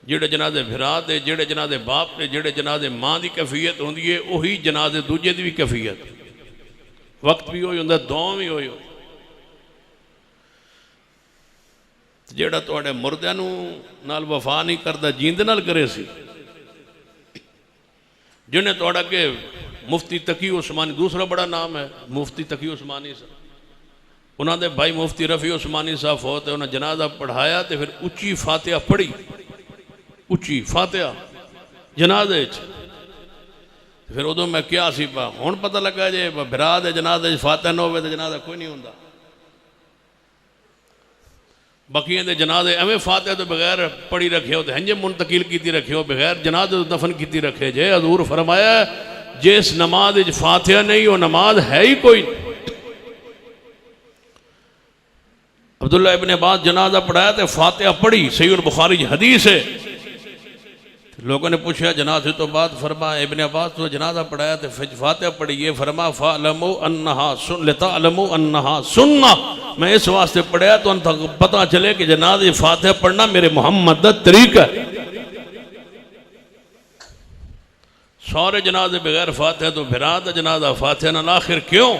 [SPEAKER 1] जेड़े जनाजे भिरा दे, जेड़े जनाजे बाप ने, जेड़े जनाजे मां की कैफियत होंदी है उही जनाजे दूजे की भी कैफियत, वक्त भी होई हुंदा, दुआ भी होई। जेड़ा तुहाडे मुर्दियां नूं नाल वफा नहीं करता जींद नाल करे सी। जिन्हें तुहाडा के मुफ्ती तकी उस्मानी, दूसरा बड़ा नाम है मुफ्ती तकी उस्मानी साहब, उन्होंने भाई मुफ्ती रफ़ी उस्मानी साहब फौत है, उन्हें जनाजा पढ़ाया तो फिर उच्ची फातिहा पढ़ी, उच्ची फातिहा जनाजे फिर उदों मैं क्या सी पा हुण पता लगा जे बिरा दे जनाजे फातिहा न होवे तो जनाजा कोई नहीं होंदा। बाकी दे जनाजे एवें फातिहा तो बगैर पढ़ी रखे हो तो हंजे मुंतकिल की रखे हो, बगैर जनाजे दफन की रखे जे। हजूर फरमाया जिस नमाज फातिहा नहीं वो नमाज है ही कोई। अब्दुल्ला इब्ने अब्बास जनाजा पढ़ाया तो फातिहा पढ़ी, सहीह बुखारी हदीस है। लोगों ने पूछा जनाजे तो बाद, फरमाया इब्ने अब्बास तो जनाजा पढ़ाया तो फातिहा पढ़ी, ये फरमा फ़अलमू अन्नहा सुन लितअलमू अन्नहा सुन्ना, मैं इस वास्ते पढ़ाया तो पता चले कि जनाजे फातिहा पढ़ना मेरे मोहम्मद दा तरीका है। सारे जनाजे बगैर फातिहा तो फिर दा जनाजा फातिहा ना, आखिर क्यों?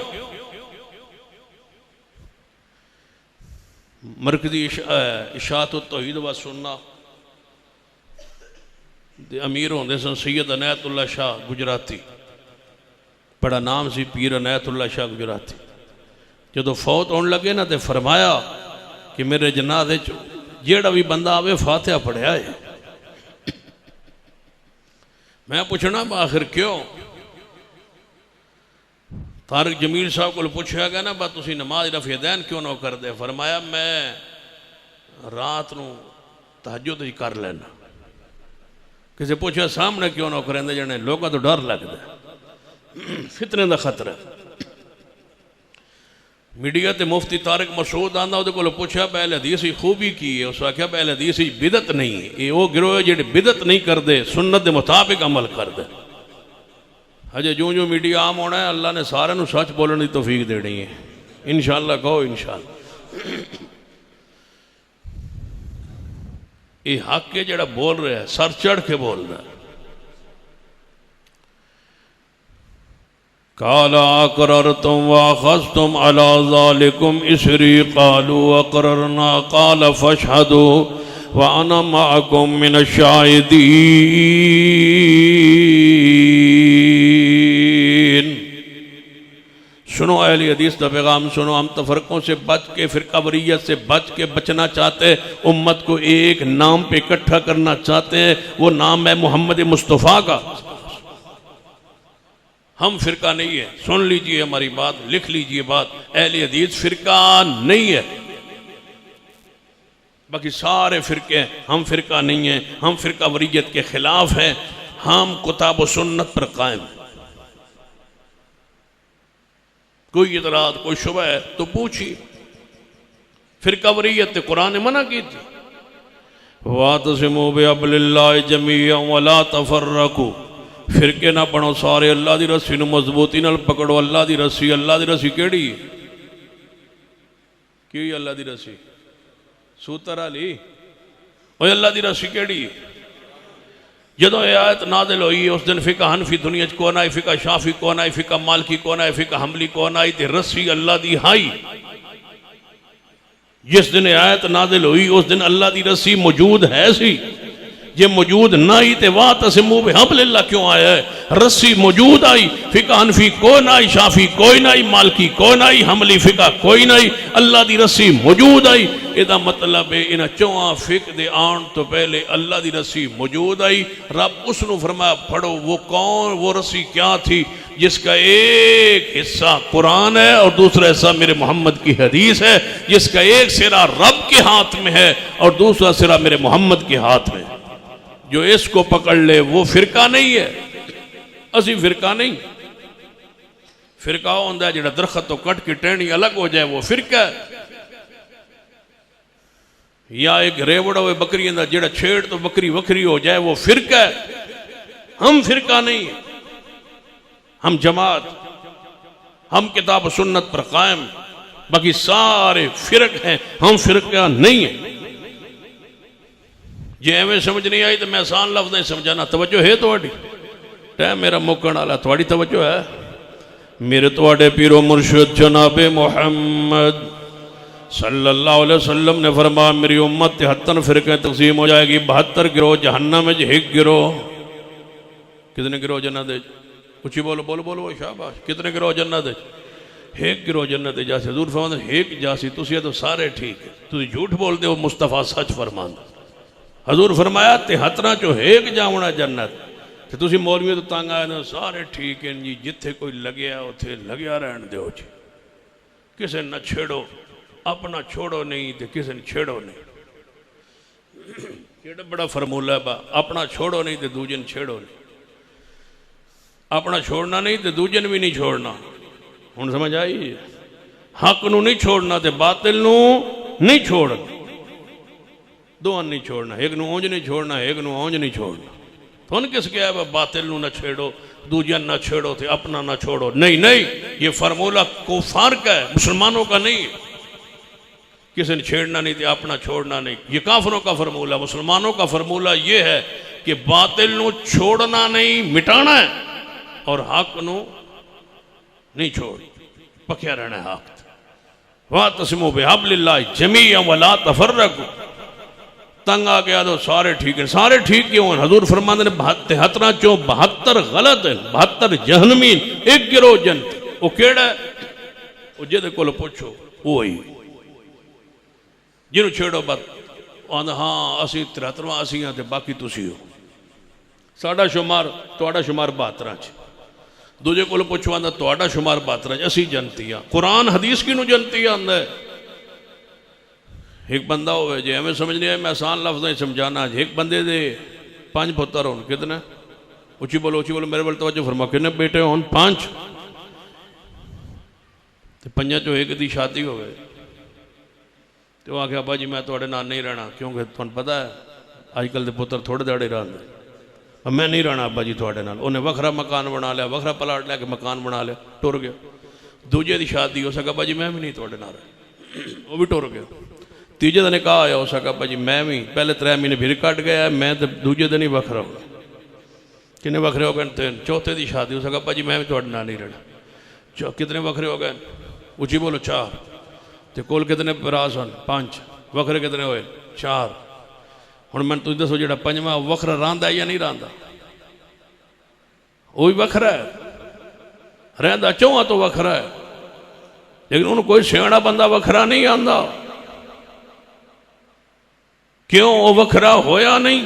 [SPEAKER 1] मरकजी इशाअत तौहीद व सुन्ना दे अमीर होंदे सन सैयद अनायतुल्ला शाह गुजराती, बड़ा नाम सी पीर अनायतुल्ला शाह गुजराती। जो फौत होने लगे ना तो फरमाया कि मेरे जनाजे जेड़ा भी बंदा आवे फातिहा पढ़िया है। मैं पूछना आखिर क्यों? तारिक जमील साहब को पूछा गया ना बा तुसी नमाज रफ़-ए-दैन क्यों ना कर दे? फरमाया मैं रात नूं तहज्जुद ही कर लेना। किसी पूछा सामने क्यों ना करेंदे? जने लोगों तो डर लगता, फितने का खतरा। मीडिया ते मुफ्ती तारिक मसूद आंदा, उहदे कोलों पूछा पहले हदीस की खूबी की है? उस आख्या पहले हदीस की बिदत नहीं है, ये वो गिरोह जेडे बिदत नहीं करते, सुन्नत के मुताबिक अमल करते। हजे जो जो मीडिया आम होना है, अल्लाह ने सारे नूं सच बोलने की तौफीक देनी है। इंशाअल्लाह कहो इंशाअल्लाह। ये हक है जेड़ा बोल रहा है, सर चढ़ के बोल रहा है। काला अक़ररतुम व अख़ज़्तुम अला ज़ालिकुम इसरी क़ालू अक़ररना क़ाल फ़शहदू व अना मअकुम मिनश शाहिदीन। सुनो अहले हदीस का पैगाम सुनो, हम तफरकों से बच के, फ़िरक़ावरियत से बच के बचना चाहते हैं, उम्मत को एक नाम पे इकट्ठा करना चाहते हैं, वो नाम है मोहम्मद मुस्तफ़ा का। हम फ़िरका नहीं है, सुन लीजिए हमारी बात, लिख लीजिए बात, अहले हदीस फ़िरका नहीं है। बाकी सारे फ़िरके, हम फ़िरका नहीं है, हम फ़िरक़ावरियत के ख़िलाफ़ हैं, हम किताब व सुन्नत पर कायम। कोई इतराज़ कोई शुबह है तो पूछिए। फ़िरक़ावरियत ने कुरान ने मना की थी, वातसिमू बिहब्लिल्लाहि जमीअन वला तफर्रकू, फिरके ना बनो सारे अल्लाह की रस्सी नूं मजबूती नाल पकड़ो। अल्लाह की रस्सी, अल्लाह की रस्सी केड़ी है? की अल्लाह की रस्सी? सूतर वाली? ओए अल्लाह की रस्सी केड़ी है? जदों ये आयत नाज़िल हुई उस दिन फ़िका हनफी दुनिया कौन आई, फ़िका शाफी कौन आई, फ़िका मालकी कौन आई, फ़िका हमली कौन आई, ते रस्सी अल्लाह की हाई। जिस दिन आयत नाज़िल हुई उस दिन अल्लाह की रस्सी मौजूद है सी। जे मौजूद ना आई तो वाह तस्मू बिहब्लिल्लाह क्यों आया है? रस्सी मौजूद आई, फ़िका हनफी कोई ना आई, शाफी कोई ना आई, मालकी कोई ना आई, हमली फ़िका कोई ना आई, अल्लाह की रस्सी मौजूद आई। इसका मतलब है इन चौहां फ़िक दे आन तो पहले अल्लाह की रस्सी मौजूद आई। रब उसनू फरमाया पढ़ो, वो कौन, वो रस्सी क्या थी? जिसका एक हिस्सा कुरान है और दूसरा हिस्सा मेरे मोहम्मद की हदीस है, जिसका एक सिरा रब के हाथ में है और दूसरा सिरा मेरे मोहम्मद के हाथ में। जो इसको पकड़ ले वो फ़िरका नहीं है, असी फ़िरका नहीं। फ़िरका होंदा जिहड़ा दरख्त तो कट के टहनी अलग हो जाए वो फ़िरका है, या एक रेवड़ हो बकरी का जिहड़ा छेड़ तो बकरी वखरी हो जाए वो फ़िरका है। हम फ़िरका नहीं है, हम जमात, हम किताब सुन्नत पर कायम। बाकी सारे फ़िरक हैं, हम फ़िरका नहीं है। जे एवं समझ नहीं आई तो मैं आसान लफ्ज़ नहीं समझाना। तवज्जो है थोड़ी? टाइम मेरा मुकण वाला, थोड़ी तवज्जो है? मेरे थोड़े पीरो मुर्शिद जनाब मुहम्मद सल्लल्लाहु अलैहि वसल्लम ने फरमाया मेरी उम्मत 73 फ़िरके तकसीम हो जाएगी, 72 गिरोह जहन्नम में, एक गिरोह। कितने गिरोह जन्नत है? ऊंची बोलो बोलो बोलो शाबाश। कितने गिरोह जन्नत है? एक गिरोह जन्नत है। जैसे हज़ूर फरमाते एक जासी तुसी तो सारे ठीक है, तुसी झूठ बोलते हो, मुस्तफ़ा सच फरमांदा। हजूर फरमाया 73 चो एक जावना जन्नत। तो तुसी मौलवी तो तंग आए ना, सारे ठीक है जी, जिथे कोई लग्या उत्थे लग्या रहन दो जी, किसे न छेड़ो, अपना छोड़ो नहीं तो किसे ने छेड़ो नहीं। केड़ा बड़ा फरमूला है बा, अपना छोड़ो नहीं तो दूजे ने छेड़ो नहीं, अपना छोड़ना नहीं तो दूजे ने भी नहीं छोड़ना। हुण समझ आई? हक नू नहीं छोड़ना तो बातिल नू नहीं छोड़ना, दोवां नहीं छोड़ना। एक नू ओंज नहीं छोड़ना, एक नू ओंज नहीं छोड़ना। तुम किस गया बातिल ना छेड़ो, दूजन ना छेड़ो थे अपना ना छोड़ो। नहीं नहीं, ये फार्मूला कुफार का है, मुसलमानों का नहीं है। किसी ने छेड़ना नहीं थे अपना छोड़ना नहीं, ये काफरों का फार्मूला। मुसलमानों का फार्मूला ये है कि बातिल नू छोड़ना नहीं, मिटाना है, और हक नू नहीं छोड़, पक्या रहना है हक। वाह तस्मो बिहब्लिल्लाह जमीअन वला तफर्रकू। तंग आ गया तो सारे ठीक है, सारे ठीक क्यों हैं? हजूर फरमाते ने 73 चो 72 गलत है, 72 जहनमी, एक गिरोह जन्नत। वो केड़ा है? वो जिहदे कोल पुछो वो ही, जिन्हों छेड़ो बस आंदा हाँ असी 73वां असी हाँ, बाकी तुसी हो। साडा शुमार तुहाडा शुमार 72 च। दूजे को पुछो आंदा तुहाडा शुमार 72 च, असी जनती हाँ। कुरान हदीस की जनती आंदा है। एक बंदा हो जे एवं समझ नहीं आए, मैं आसान लफ्ज़ समझाना। एक बंदे दे 5 पुत्र हो, कितने? उची बोलो मेरे वाल तवज्जो फरमा। कितने बेटे हो? 5। तो 5 चो एक दी शादी हो गई। तो आख्या अब्बा जी मैं थोड़े नाल नहीं रहना, क्योंकि तुहानू पता है अजकल के पुत्र थोड़े दाड़े रहते, मैं नहीं रहना अब्बा जी थोड़े नाल। उन्हें वखरा मकान बना लिया, वखरा प्लाट लैके मकान बना लिया, टुर गया। दूजे की शादी हो सका, अब्बा जी मैं भी नहीं थोड़े नाल, वो भी टुर गया। तीजे दिन कहा आया हो सका, अब्बा जी मैं भी, पहले 3 महीने फिर कट गया, मैं तो दूजे दिन ही वखरा हो गया। कितने वखरे हो गए? 3। चौथे की शादी हो सका, अब्बा जी मैं भी थोड़े नाल नहीं रहना। कितने वखरे हो गए? उची बोलो 4। तो कोल कितने भरा सन? 5। वखरे कितने होए? 4। हुण मैं तुम दसो जो 5वां वखरा रहा या नहीं रहा? वो भी वखरा है, रहा 4 तो वखरा है, लेकिन उन्होंने कोई सियाणा बंदा वखरा नहीं आंदा। क्यों? वो वखरा होया नहीं।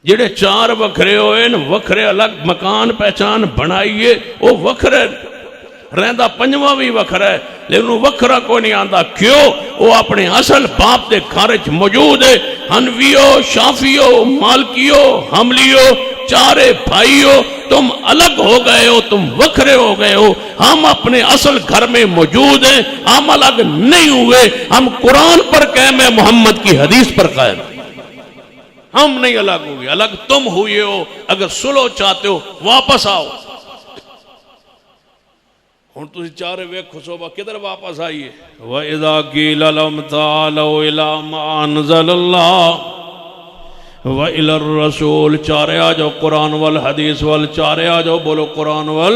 [SPEAKER 1] जेड़े 4 वखरे होए न, वखरे अलग मकान पहचान बनाइए, वो वखरे रहंदा 5वां भी वखरा है, लेकिन वो वखरा कोई नहीं आंदा। क्यों? वो अपने असल बाप के घर च मौजूद है। हनवियो, शाफियो, मालकियो, हमलियो, 4 भाई हो, तुम अलग हो गए हो, तुम वखरे हो गए हो। हम अपने असल घर में मौजूद हैं, हम अलग नहीं हुए। हम कुरान पर कायम है, मोहम्मद की हदीस पर कायम। हम नहीं अलग हुए, अलग तुम हुए हो। अगर सुलो चाहते हो वापस आओ। हुण तुसीं 4 वेखो सोबा किधर वापस आइए। व इज़ा क़ीला लहुम ताअलू इला मा अनज़लल्लाह व इलर रसूल, 4 आ जाओ कुरान वल हदीस वल, 4 आ जाओ, बोलो कुरान वल,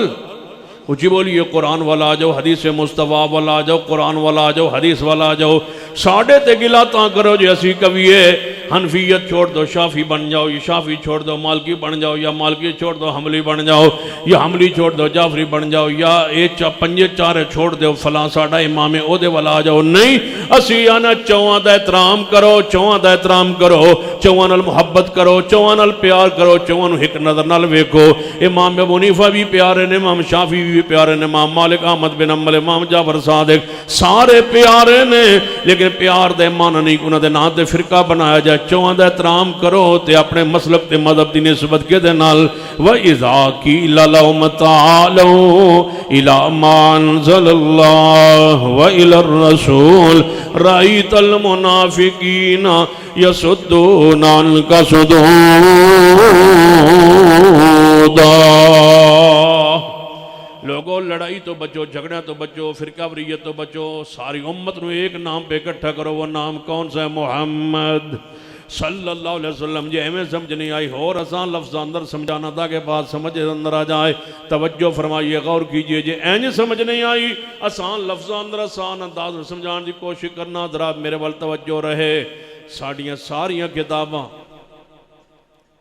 [SPEAKER 1] ऊँची बोलिए कुरान वाला आ जाओ, हदीस मुस्तफा वाला आ जाओ, कुरान वाला आ जाओ, हदीस वाला आ जाओ। साढ़े ते गिला ता करो जो असी कविए हनफियत छोड़ दो शाफी बन जाओ, या शाफी छोड़ दो मालकी बन जाओ, या मालकी छोड़ दो हमली बन जाओ, या हमली छोड़ दो जाफरी बन जाओ, या ये 5 छोड़ दो फलां साडा इमाम है ओदे वाला आ जाओ। नहीं, असी आना 4 दा एहतराम करो, 4 दा एहतराम करो, 4 नाल मुहब्बत करो, 4 नाल प्यार करो, 4 नूं एक नज़र नाल वेखो। इमाम अबू हनीफा भी प्यारे ने, इमाम शाफी भी प्यारे ने, इमाम मालिक अहमद बिन हंबल, इमाम जाफर सादिक, सारे प्यारे ने। लेकिन प्यार दे मन नहीं उन्होंने नाम से फिरका बनाया जाए। 4 का एहतराम करो तो अपने मसलब के मजहब की निस्बत के व इज़ा क़ीला लहुम ताअलू इला मा अनज़लल्लाहु व इलर रसूल रअयतल मुनाफ़िक़ीना यसुद्दूना अन्का सुदूदा। लोगों लड़ाई तो बचो, झगड़ा तो बचो, फिरकावरियत तो बचो, सारी उम्मत को एक नाम पे इकट्ठा करो। वो नाम कौन सा है? मोहम्मद सल्लल्लाहु अलैहि वसल्लम। जे हमें समझ नहीं आई और आसान लफ्ज़ अंदर समझाना था कि बात समझ अंदर आ जाए। तवज्जो फरमाइए, गौर कीजिए। जे ऐन समझ नहीं आई आसान लफ्ज़ अंदर आसान अंदाज में समझाने की कोशिश करना। जरा मेरे वाल तवज्जो रहे। साड़ियाँ सारियाँ किताबां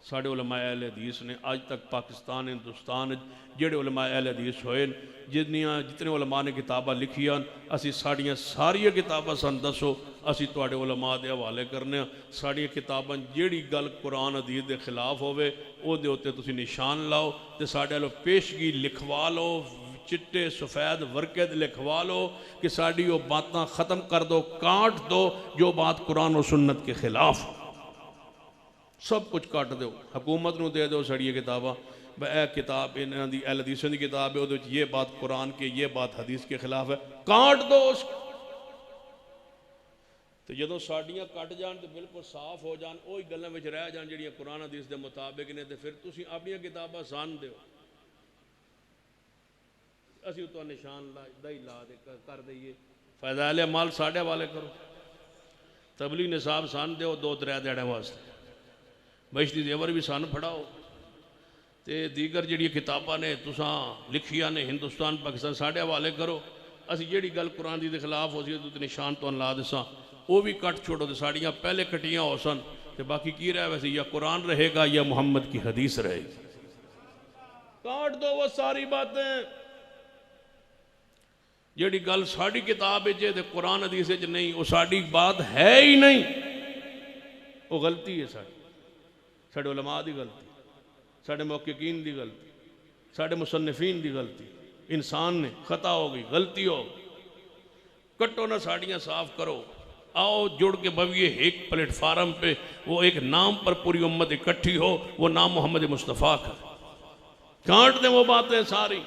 [SPEAKER 1] साढ़े उलमाए अहले हदीस ने अज तक पाकिस्तान हिंदुस्तान जेड़े उलमाए अहले हदीस होए, जितने उलमा ने किताबां लिखियां, असी साड़ियाँ सारियाँ किताबां सन दसो, असी तुहाडे उलमा दे हवाले करने। साड़ियाँ किताबां जेड़ी गल कुरान हदीस के खिलाफ होवे उहदे उत्ते तुसीं निशान लाओ ते साडे वालों पेशगी लिखवा लो, चिट्टे सफ़ैद वर्के लिखवा लो कि साड़ी वो बातें ख़त्म कर दो, काट दो जो बात कुरान और सुन्नत के खिलाफ। सब कुछ काट दो, हुकूमत नूं दे दो साड़ियाँ किताबां, ए किताब इन्हां दी अहले हदीसां दी किताब है, उहदे विच ये बात कुरान के, ये बात हदीस के खिलाफ है, काट दो उसको। तो जदों साड़ियाँ कट जान तो बिल्कुल साफ हो जान, वही गल्लां विच रह जान जिहड़ियां कुरान हदीस के मुताबिक ने, तो फिर तुसीं अपनियां किताबां सन दिओ, असीं उत्तों निशान ला दे कर दईए। फैज़ाइल अमाल साढ़े वाले करो, तबलीग निसाब सन दो 2-3 दिहाड़े वास्ते, बहिश्ती ज़ेवर भी सन फड़ाओ, तो दीगर जिहड़ियां किताबां ने तुसां लिखियां ने हिंदुस्तान पाकिस्तान साढ़े हवाले करो। असीं जिहड़ी गल कुरान दी दे खिलाफ हो सी तो निशान तो ला दसां, वो भी कट छोड़ो, तो साड़ियाँ पहले कटियां हो सन, तो बाकी की रह वैसे या कुरान रहेगा या मुहम्मद की हदीस रहेगी। काट दो वो सारी बातें, जिहड़ी गल साड़ी किताब है तो कुरान हदीस नहीं, वो साड़ी बात है ही नहीं, वो गलती है साढ़े उलमा की गलती, साढ़े मुहक्किकीन की गलती, साढ़े मुसन्निफीन की गलती, इंसान ने खता हो गई, गलती हो गई। कट्टो ना साड़ियाँ साफ करो, आओ जुड़ के बविए एक प्लेटफार्म पे, वो एक नाम पर पूरी उम्मत इकट्ठी हो, वो नाम मोहम्मद मुस्तफ़ा का, काट दें वो बातें सारी।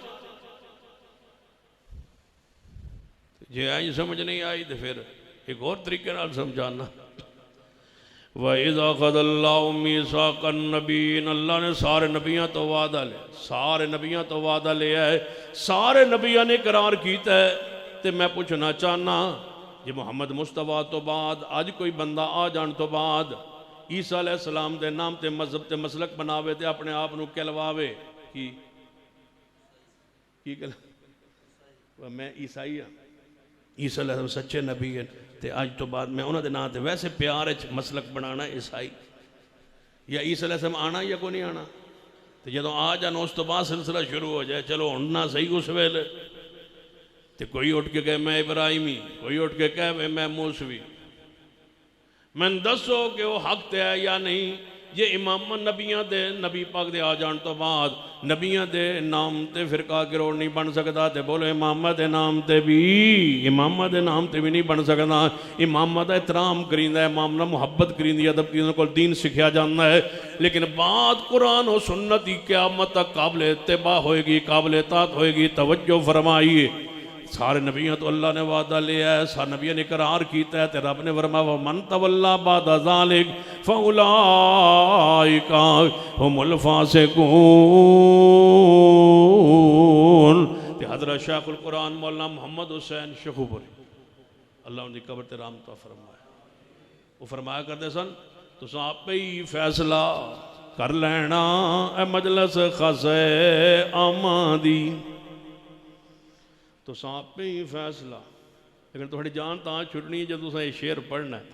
[SPEAKER 1] जे आई समझ नहीं आई तो फिर एक और तरीके नाल समझाना। वइज़ा ख़ज़ल्लाहु मीसाक़न नबीय्यीन, अल्लाह ने सारे नबियां तो वादा लिया, सारे नबियां तो वादा लिया है, सारे नबियां ने करार किया है। तो मैं पूछना चाहना जे मुहम्मद मुस्तफा तो बाद अज कोई बंदा आ जान तो बाद ईसा अलैहिस्सलाम के नाम ते मजहब ते मसलक बनावे ते अपने आप को कहलवावे कि कह मैं ईसाई हाँ, ईसा अलैहिस्सलाम सच्चे नबी हैं, तो अज तो बाद मैं उन्होंने नाम से वैसे प्यार मसलक बनाना ईसाई, या ईसा अलैहिस्सलाम आना या कोई नहीं आना, तो जो आ जान उस तो बाद सिलसिला शुरू हो जाए। चलो हूँ ना सही उस वेले तो कोई उठ के कहे मैं इब्राहिमी, कोई उठ के कहे मैं मूसवी, मैं दसो कि वो हक ते है या नहीं। जे इमाम नबियां दे नबी पाक दे आ जान तो बाद नबियां दे नाम ते फिरका गिरोह नहीं बन सकता, तो बोलो इमामा दे नाम ते भी, इमामा दे नाम ते भी नहीं बन सकता। इमामा दा एहतराम करींदा है, इमाम नाल मुहब्बत करींदी, अदब की को दीन सिखाया जाता है। लेकिन बात कुरान और सुन्नत की क़यामत तक काबिल इत्तिबा होएगी, काबिल इताअत होएगी। तवज्जो फरमाइए, सारे नबियों तो अल्लाह ने वादा लिया है, सारे नबियों ने करार किया है, तो रब ने फरमाया मन तवल्ला बाद ज़ालिक फउलाइका हुमुल फासिकून। ते हज़रत शेखुल कुरान मौलाना मोहम्मद हुसैन शेखुपुरी अल्लाह उनकी कब्र ते रहमत फरमाए, वो फरमाया करते सन तुस आपे ही फैसला कर लेना ए मजलस खसे आमादी, तो आपे ही फैसला। लेकिन थोड़ी जान तो छुटनी है जब तुसा ये शेर पढ़ना है।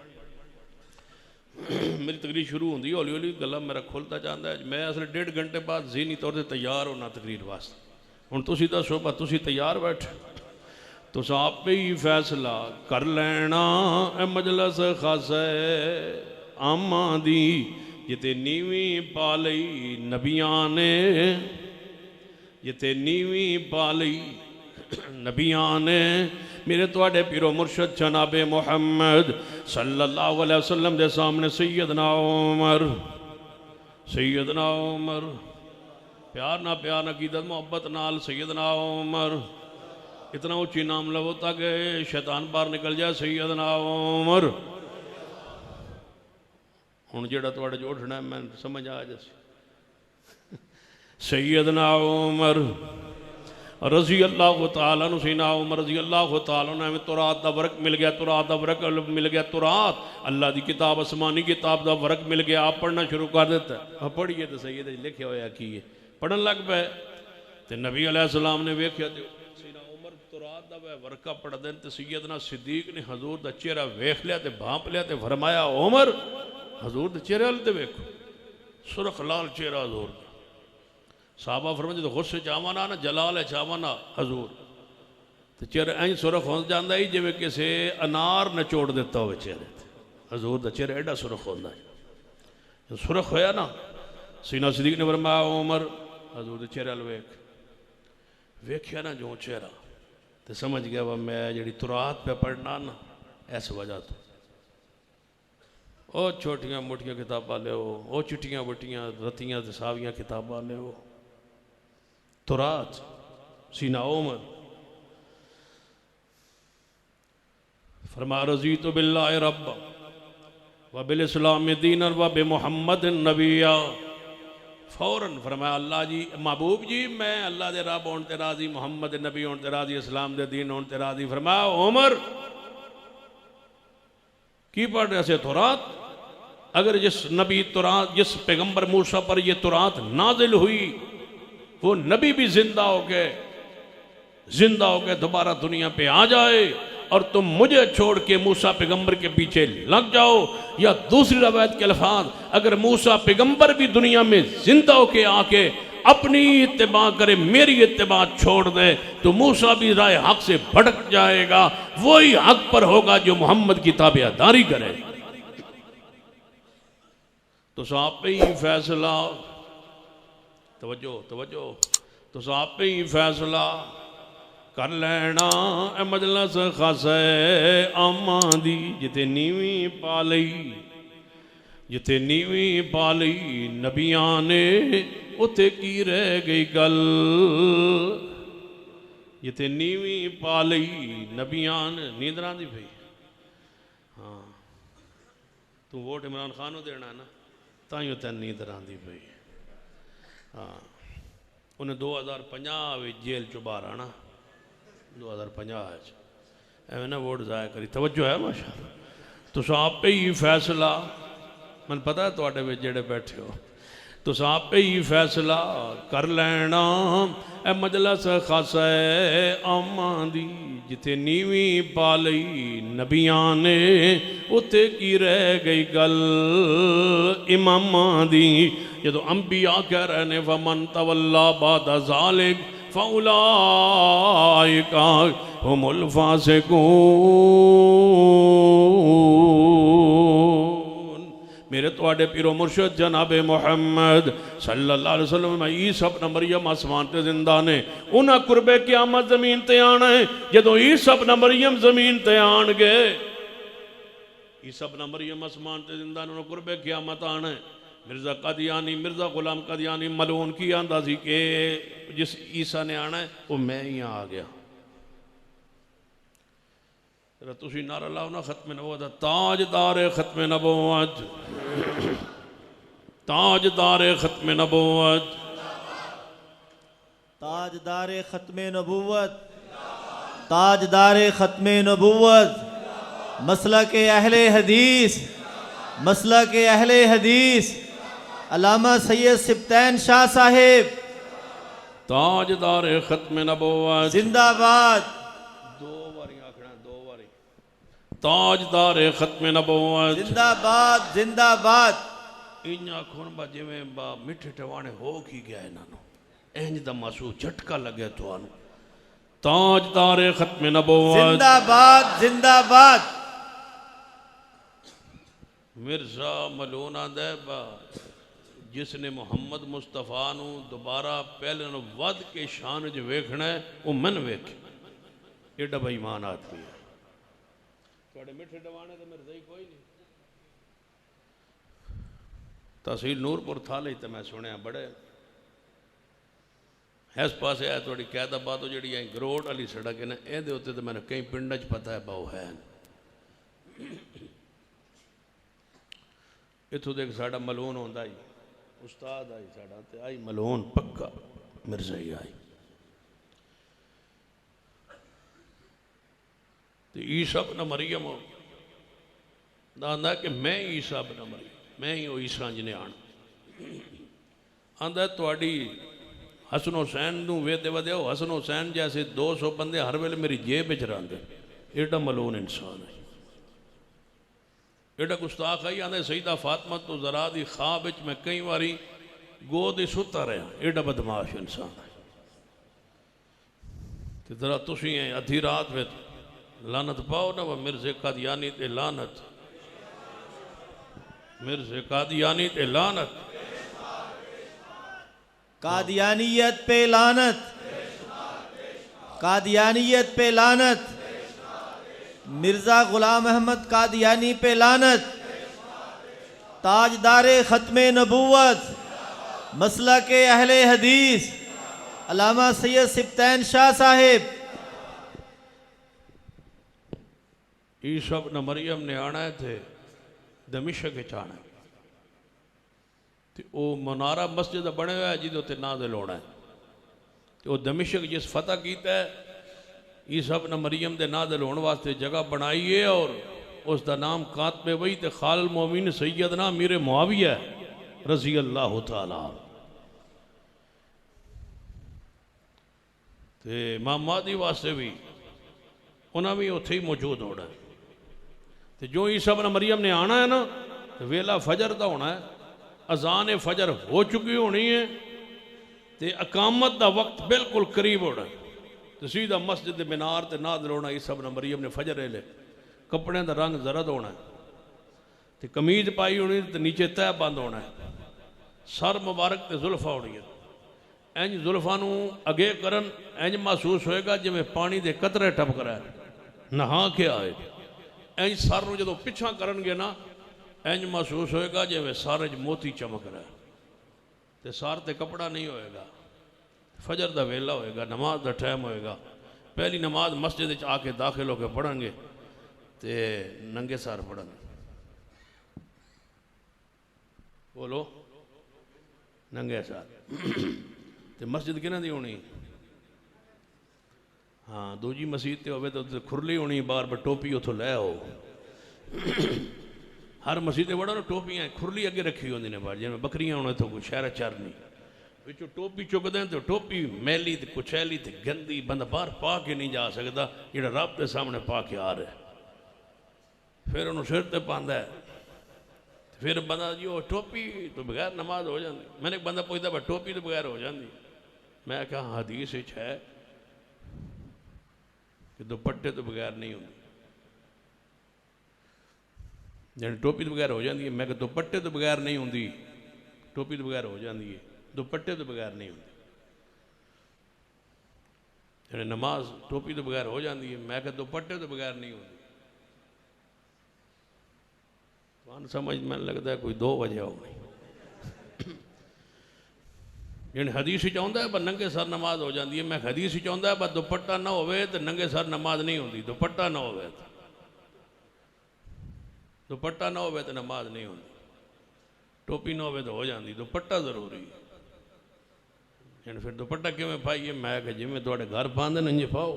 [SPEAKER 1] मेरी तकरीर शुरू होंगी हौली हौली गला मेरा खुलता जाता है। मैं असल 1.5 घंटे बाद ज़हनी तौर पर तैयार होना तकरीर वास्ते। हुण तुसीं दसो पर तुसीं तैयार बैठे, तुस आपे ही फैसला कर लेना ए मजलस खासे आमा दी, जिते नीवी पा लई नबियां ने, जिते नीवी पा लई नबियां ने। मेरे तुहाडे पीरो मुर्शद जनाबे मुहम्मद सल्लल्लाहु अलैहि वसल्लम के सामने सैयदना उमर, सैयदना उमर प्यार ना अकीदत मोहब्बत नाल सैयदना उमर, इतना ऊँची नाम लवो ताकि शैतान बाहर निकल जाए। सैयदना उमर हुण जेड़ा तुहाडे जो उठना मैं समझ आ जैसे सैयदना उमर रजी अल्लाह तआला नु, सीना उमर रजी अल्लाह तआला नु तुरात दा वर्क मिल गया, तुरात दा वर्क मिल गया, तुरात अल्लाह की किताब आसमानी किताब दा वर्क मिल गया। आप पढ़ना शुरू कर दिता, पढ़िए तो सही है लिखे होया की है, पढ़न लग पे। तो नबी अलैहिस्सलाम ने वेख्या तो सीना उमर तुरात दा वर्का पढ़दे तो सैयदना सिद्दीक ने हजूर दा चेहरा वेख लिया तो भांप लिया तो फरमाया उमर हजूर दे चेहरे वाल ते वेखो, सुरख लाल चेहरा हजूर दा। साहबा फरमाते तो गुस्से चावना ना जलाल है चावना हजूर, तो चेहरा इंज सुरख हो जाता ही जिमें किसी अनार नचोड़ दिता हो चेहरे। हजूर का चेहरा एडा सुरख होता है, सुरख होया ना सीना सिद्दीक ने फरमाया उमर हजूर के चेहरे वेख, वेख्या ना जो चेहरा तो समझ गया वह मैं जी तुरात पे पढ़ना ना इस वजह तो। वो छोटियां मोटियां किताबां लियो, वो चिट्टियां बुटियां रतियां सावियां किताबां लियो, तुरात सीना उमर। फरमा रज़ीतु बिल्लाहि रब्बा व बिल इस्लाम दीनन व बि मुहम्मद नबिया। फौरन फरमाया अल्लाह जी महबूब जी मैं अल्लाह दे रब होने ते राजी, मुहम्मद नबी होने ते राजी, इस्लाम दे दीन होने ते राजी। फरमाया उमर की पढ़ रहे से तौरात, अगर जिस नबी तौरात जिस पैगंबर मूसा पर ये तौरात नाजिल हुई वो नबी भी जिंदा होके दोबारा दुनिया पे आ जाए और तुम मुझे छोड़ के मूसा पैगंबर के पीछे लग जाओ, या दूसरी रवायत के अल्फाज अगर मूसा पैगंबर भी दुनिया में जिंदा होके आके अपनी इत्तिबा करे, मेरी इत्तिबा छोड़ दे, तो मूसा भी राह हक से भटक जाएगा, वही हक पर होगा जो मोहम्मद की ताबेदारी करे। तो साहब पे ही फैसला, तवज्जो, तो साहब पे ही फैसला कर लेना ए मजलस खासे आमा दी, जिते नीवी पा लई नबियां ने उते की रह गई गल, जिते नीवी पा लई नबियां ने। नींदरां दी पई, हाँ तू वोट इमरान खान को देना ना, ताइयों तेन नींदरां दी पई। हाँ उन्हें 2050 जेल चो बाहर आना, 2050 एवं ना वोट जाया करी। तवज्जो है माशा। तुस आप पे ही फैसला, मन पता है तुहाडे विच जेड़े बैठे हो, तुस आप पे ही फैसला कर लेना ए मजलस खासे आमा दी, जिथे नीवी पा लई नबियां ने उते की रह गई गल इमामा दी। जदों अंबिया कह रहे ने फमन तवल्ला बाद ज़ालिक फउलाइका हुमुल फासिकून। मेरे तुहाडे पीरो मुर्शिद जनाबे मुहम्मद सल्लल्लाहु अलैहि वसल्लम ईसा इब्न मरियम आसमान ते जिंदा ने, उन्हां कुर्बे क़यामत ज़मीन ते आना है। जदों ईसा इब्न मरियम ज़मीन ते आणगे, ईसा इब्न मरियम आसमान ते जिंदा ने, उन्हां कुर्बे क़यामत आना है। मिर्ज़ा कादियानी, मिर्ज़ा गुलाम कादियानी मलून की आंदा सी कि जिस ईसा ने आना है वो मैं ही आ गया। तुसी नारा लाओ ना खत्म नबूवत, ताजदार खत्म नबूवत, ताजदार खत्म नबूवत,
[SPEAKER 2] ताजदार खत्म नबूवत, ताजदार खत्म नबूवत, मसलक अहले हदीस, मसलक अहले हदीस अल्लामा सैयद सिब्तैन शाह साहिब
[SPEAKER 1] ताजदार खत्म नबूवत
[SPEAKER 2] जिंदाबाद।
[SPEAKER 1] दो बारी आखना, दो बारी ताजदार खत्म नबूवत
[SPEAKER 2] जिंदाबाद जिंदाबाद।
[SPEAKER 1] इन आखन बा जिवें बा मिठे टवाने हो की गया इन्हों, इंज दा महसूस झटका लगे तुहानू। ताजदार खत्म नबूवत
[SPEAKER 2] जिंदाबाद जिंदाबाद।
[SPEAKER 1] मिर्जा मलून आंदा बा जिसने मुहम्मद मुस्तफा नू दोबारा पहले नू वध के शान च वेखना है वो मन वेखे, एडा बेईमान आदमी है। थोड़े मिठे डवाने तो मेरे सही कोई नहीं। तहसील नूरपुर थाले तो मैं सुनिया बड़े इस पास है थोड़ी कैदाबाद जी गरोड़ वाली सड़क है ना, ये उत्ते तो मैंने कई पिंड च पता है बहु है। इतों देख साडा मलून होंदा ही उस्ताद आई साडा ते आई मलून पक्का मिर्जा ही आई। तो ईसा इब्न मरियम आंदा कि मैं ईसा इब्न मरियम, मैं ही वो ईसा जिन्हें आना। आंदा तुहाडी हसन हुसैन नूं वेदे वदे हो, हसन हुसैन जैसे 200 बंदे हर वेले मेरी जेब विच रखदे, एडा मलून इंसान है, एडा गुस्ताख आई। आंदे सईदा फातिमा तो जरा दी ख्वाब विच मैं कई बारी गोद सुता रहा, एडा बदमाश इंसान है। तो जरा तुसी अधी रात में लानत पाओ ना, वह मिर्ज़े कादियानी ते लानत, मिर्ज़े कादियानी ते लानत,
[SPEAKER 2] कादियानियत पे लानत, कादियानियत पे लानत, मिर्ज़ा गुलाम अहमद कादियानी पे लानत, ताजदार ख़त्म नबूवत, मसलक अहले हदीस अल्लामा सैयद सिब्तैन शाह साहिब।
[SPEAKER 1] ईसा इब्न मरियम ने आना है थे दमिश्क के आना है तो वो मुनारा मस्जिद बने हुआ है जिदे उत्ते नाज़िल होना है तो वो दमिश्क जिस फतह किया है ईसा इब्न मरियम के नाज़िल होने वास्ते जगह बनाई है और उसका नाम कातबे वही तो खालिल मोमिन सैयदना मीर मुआविया रज़ी अल्लाह तआला ते इमाम महदी वास्ते भी उन्हें भी उत्थे ही मौजूद होना है तो जो ईसा इब्न मरियम ने आना है ना तो वेला फजर का होना है अजान फजर हो चुकी होनी है तो अकामत का वक्त बिल्कुल करीब होना है तो सीधा मस्जिद मीनार ते नाज़िल होना ईसा इब्न मरियम ने फजर वेले कपड़े का रंग जरद होना है तो कमीज पाई होनी तो नीचे तह बंद होना है सर मुबारक ते जुल्फा होनी है इंज जुल्फा नूं अगे करन इंज महसूस होएगा जिवें पानी के कतरे टपक रहा है नहा के आए इंज सर नूं जदों पिछा करनगे ना इंज महसूस होएगा जिवें सर च मोती चमक रहा है तो सर ते कपड़ा नहीं होएगा फजर का वेला होएगा नमाज का टाइम होएगा पहली नमाज मस्जिद च आके दाखिल होकर पढ़ेंगे तो नंगे सर पढ़न बोलो नंगे सर तो मस्जिद किन्हां दी होनी हाँ दूजी मसीत ते होवे तो खुरली होनी बार बार टोपी उथों लै आओ हर मसीत बड़ा ना टोपियां खुरली अगे रखी होंदी ने बाहर जिवें बकरियां होने तो कोई शहर चरनी विचों टोपी चुकदे तो टोपी मैली ते कुचैली ते गंदी बंदा बाहर पा के नहीं जा सकता जिहड़ा रब के सामने पा के आ रहा है फिर उन्होंने सिर ते पांदा है फिर बंदा जी वो टोपी तो बगैर नमाज हो जाती मैंने एक बंदा पूछता पर टोपी तो बगैर हो जाती मैं कहा हदीस है कि दुपट्टे तो बगैर नहीं होंगे जानी टोपी तो बगैर हो जाती है मैं कहा दुपट्टे तो बगैर नहीं होंगी टोपी तो बगैर हो जाती है दुपट्टे तो बगैर नहीं होंगे जानी नमाज टोपी तो बगैर हो जाती है मैं कहा दुपट्टे तो बगैर नहीं होंगी समझ मैं लगता है कोई दो वजह हो गई जिन हदीस चाहता है पर नंगे सर नमाज हो जाती है मैं हदीस चाहता है पर दुपट्टा ना होवे तो नंगे सर नमाज नहीं होती दुपट्टा ना होवे तो दुपट्टा ना होवे तो नमाज नहीं होती टोपी ना होवे तो हो जाती दुपट्टा जरूरी है फिर दुपट्टा किवें पाइए मैं कि जिवें तुहाडे घर पांदे ने इंज पाओ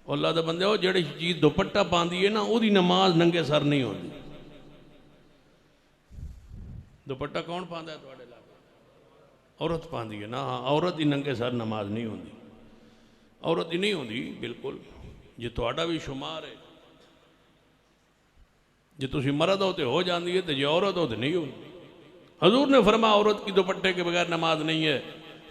[SPEAKER 1] अल्लाह दे बंदे जिहड़ी चीज़ दुपट्टा पांदी है ना उहदी नमाज नंगे सर नहीं होती दुपट्टा कौन पांदा है तुहाडे लागे औरत पांदी है ना हाँ औरत ही नंगे सर नमाज नहीं होती औरत ही नहीं होती बिल्कुल जे तुहाडा भी शुमार है जे तुसीं मर्द हो तो हो जाती है तो जे औरत हो तो नहीं होती हजूर ने फरमाया औरत की दुपट्टे के बगैर नमाज नहीं है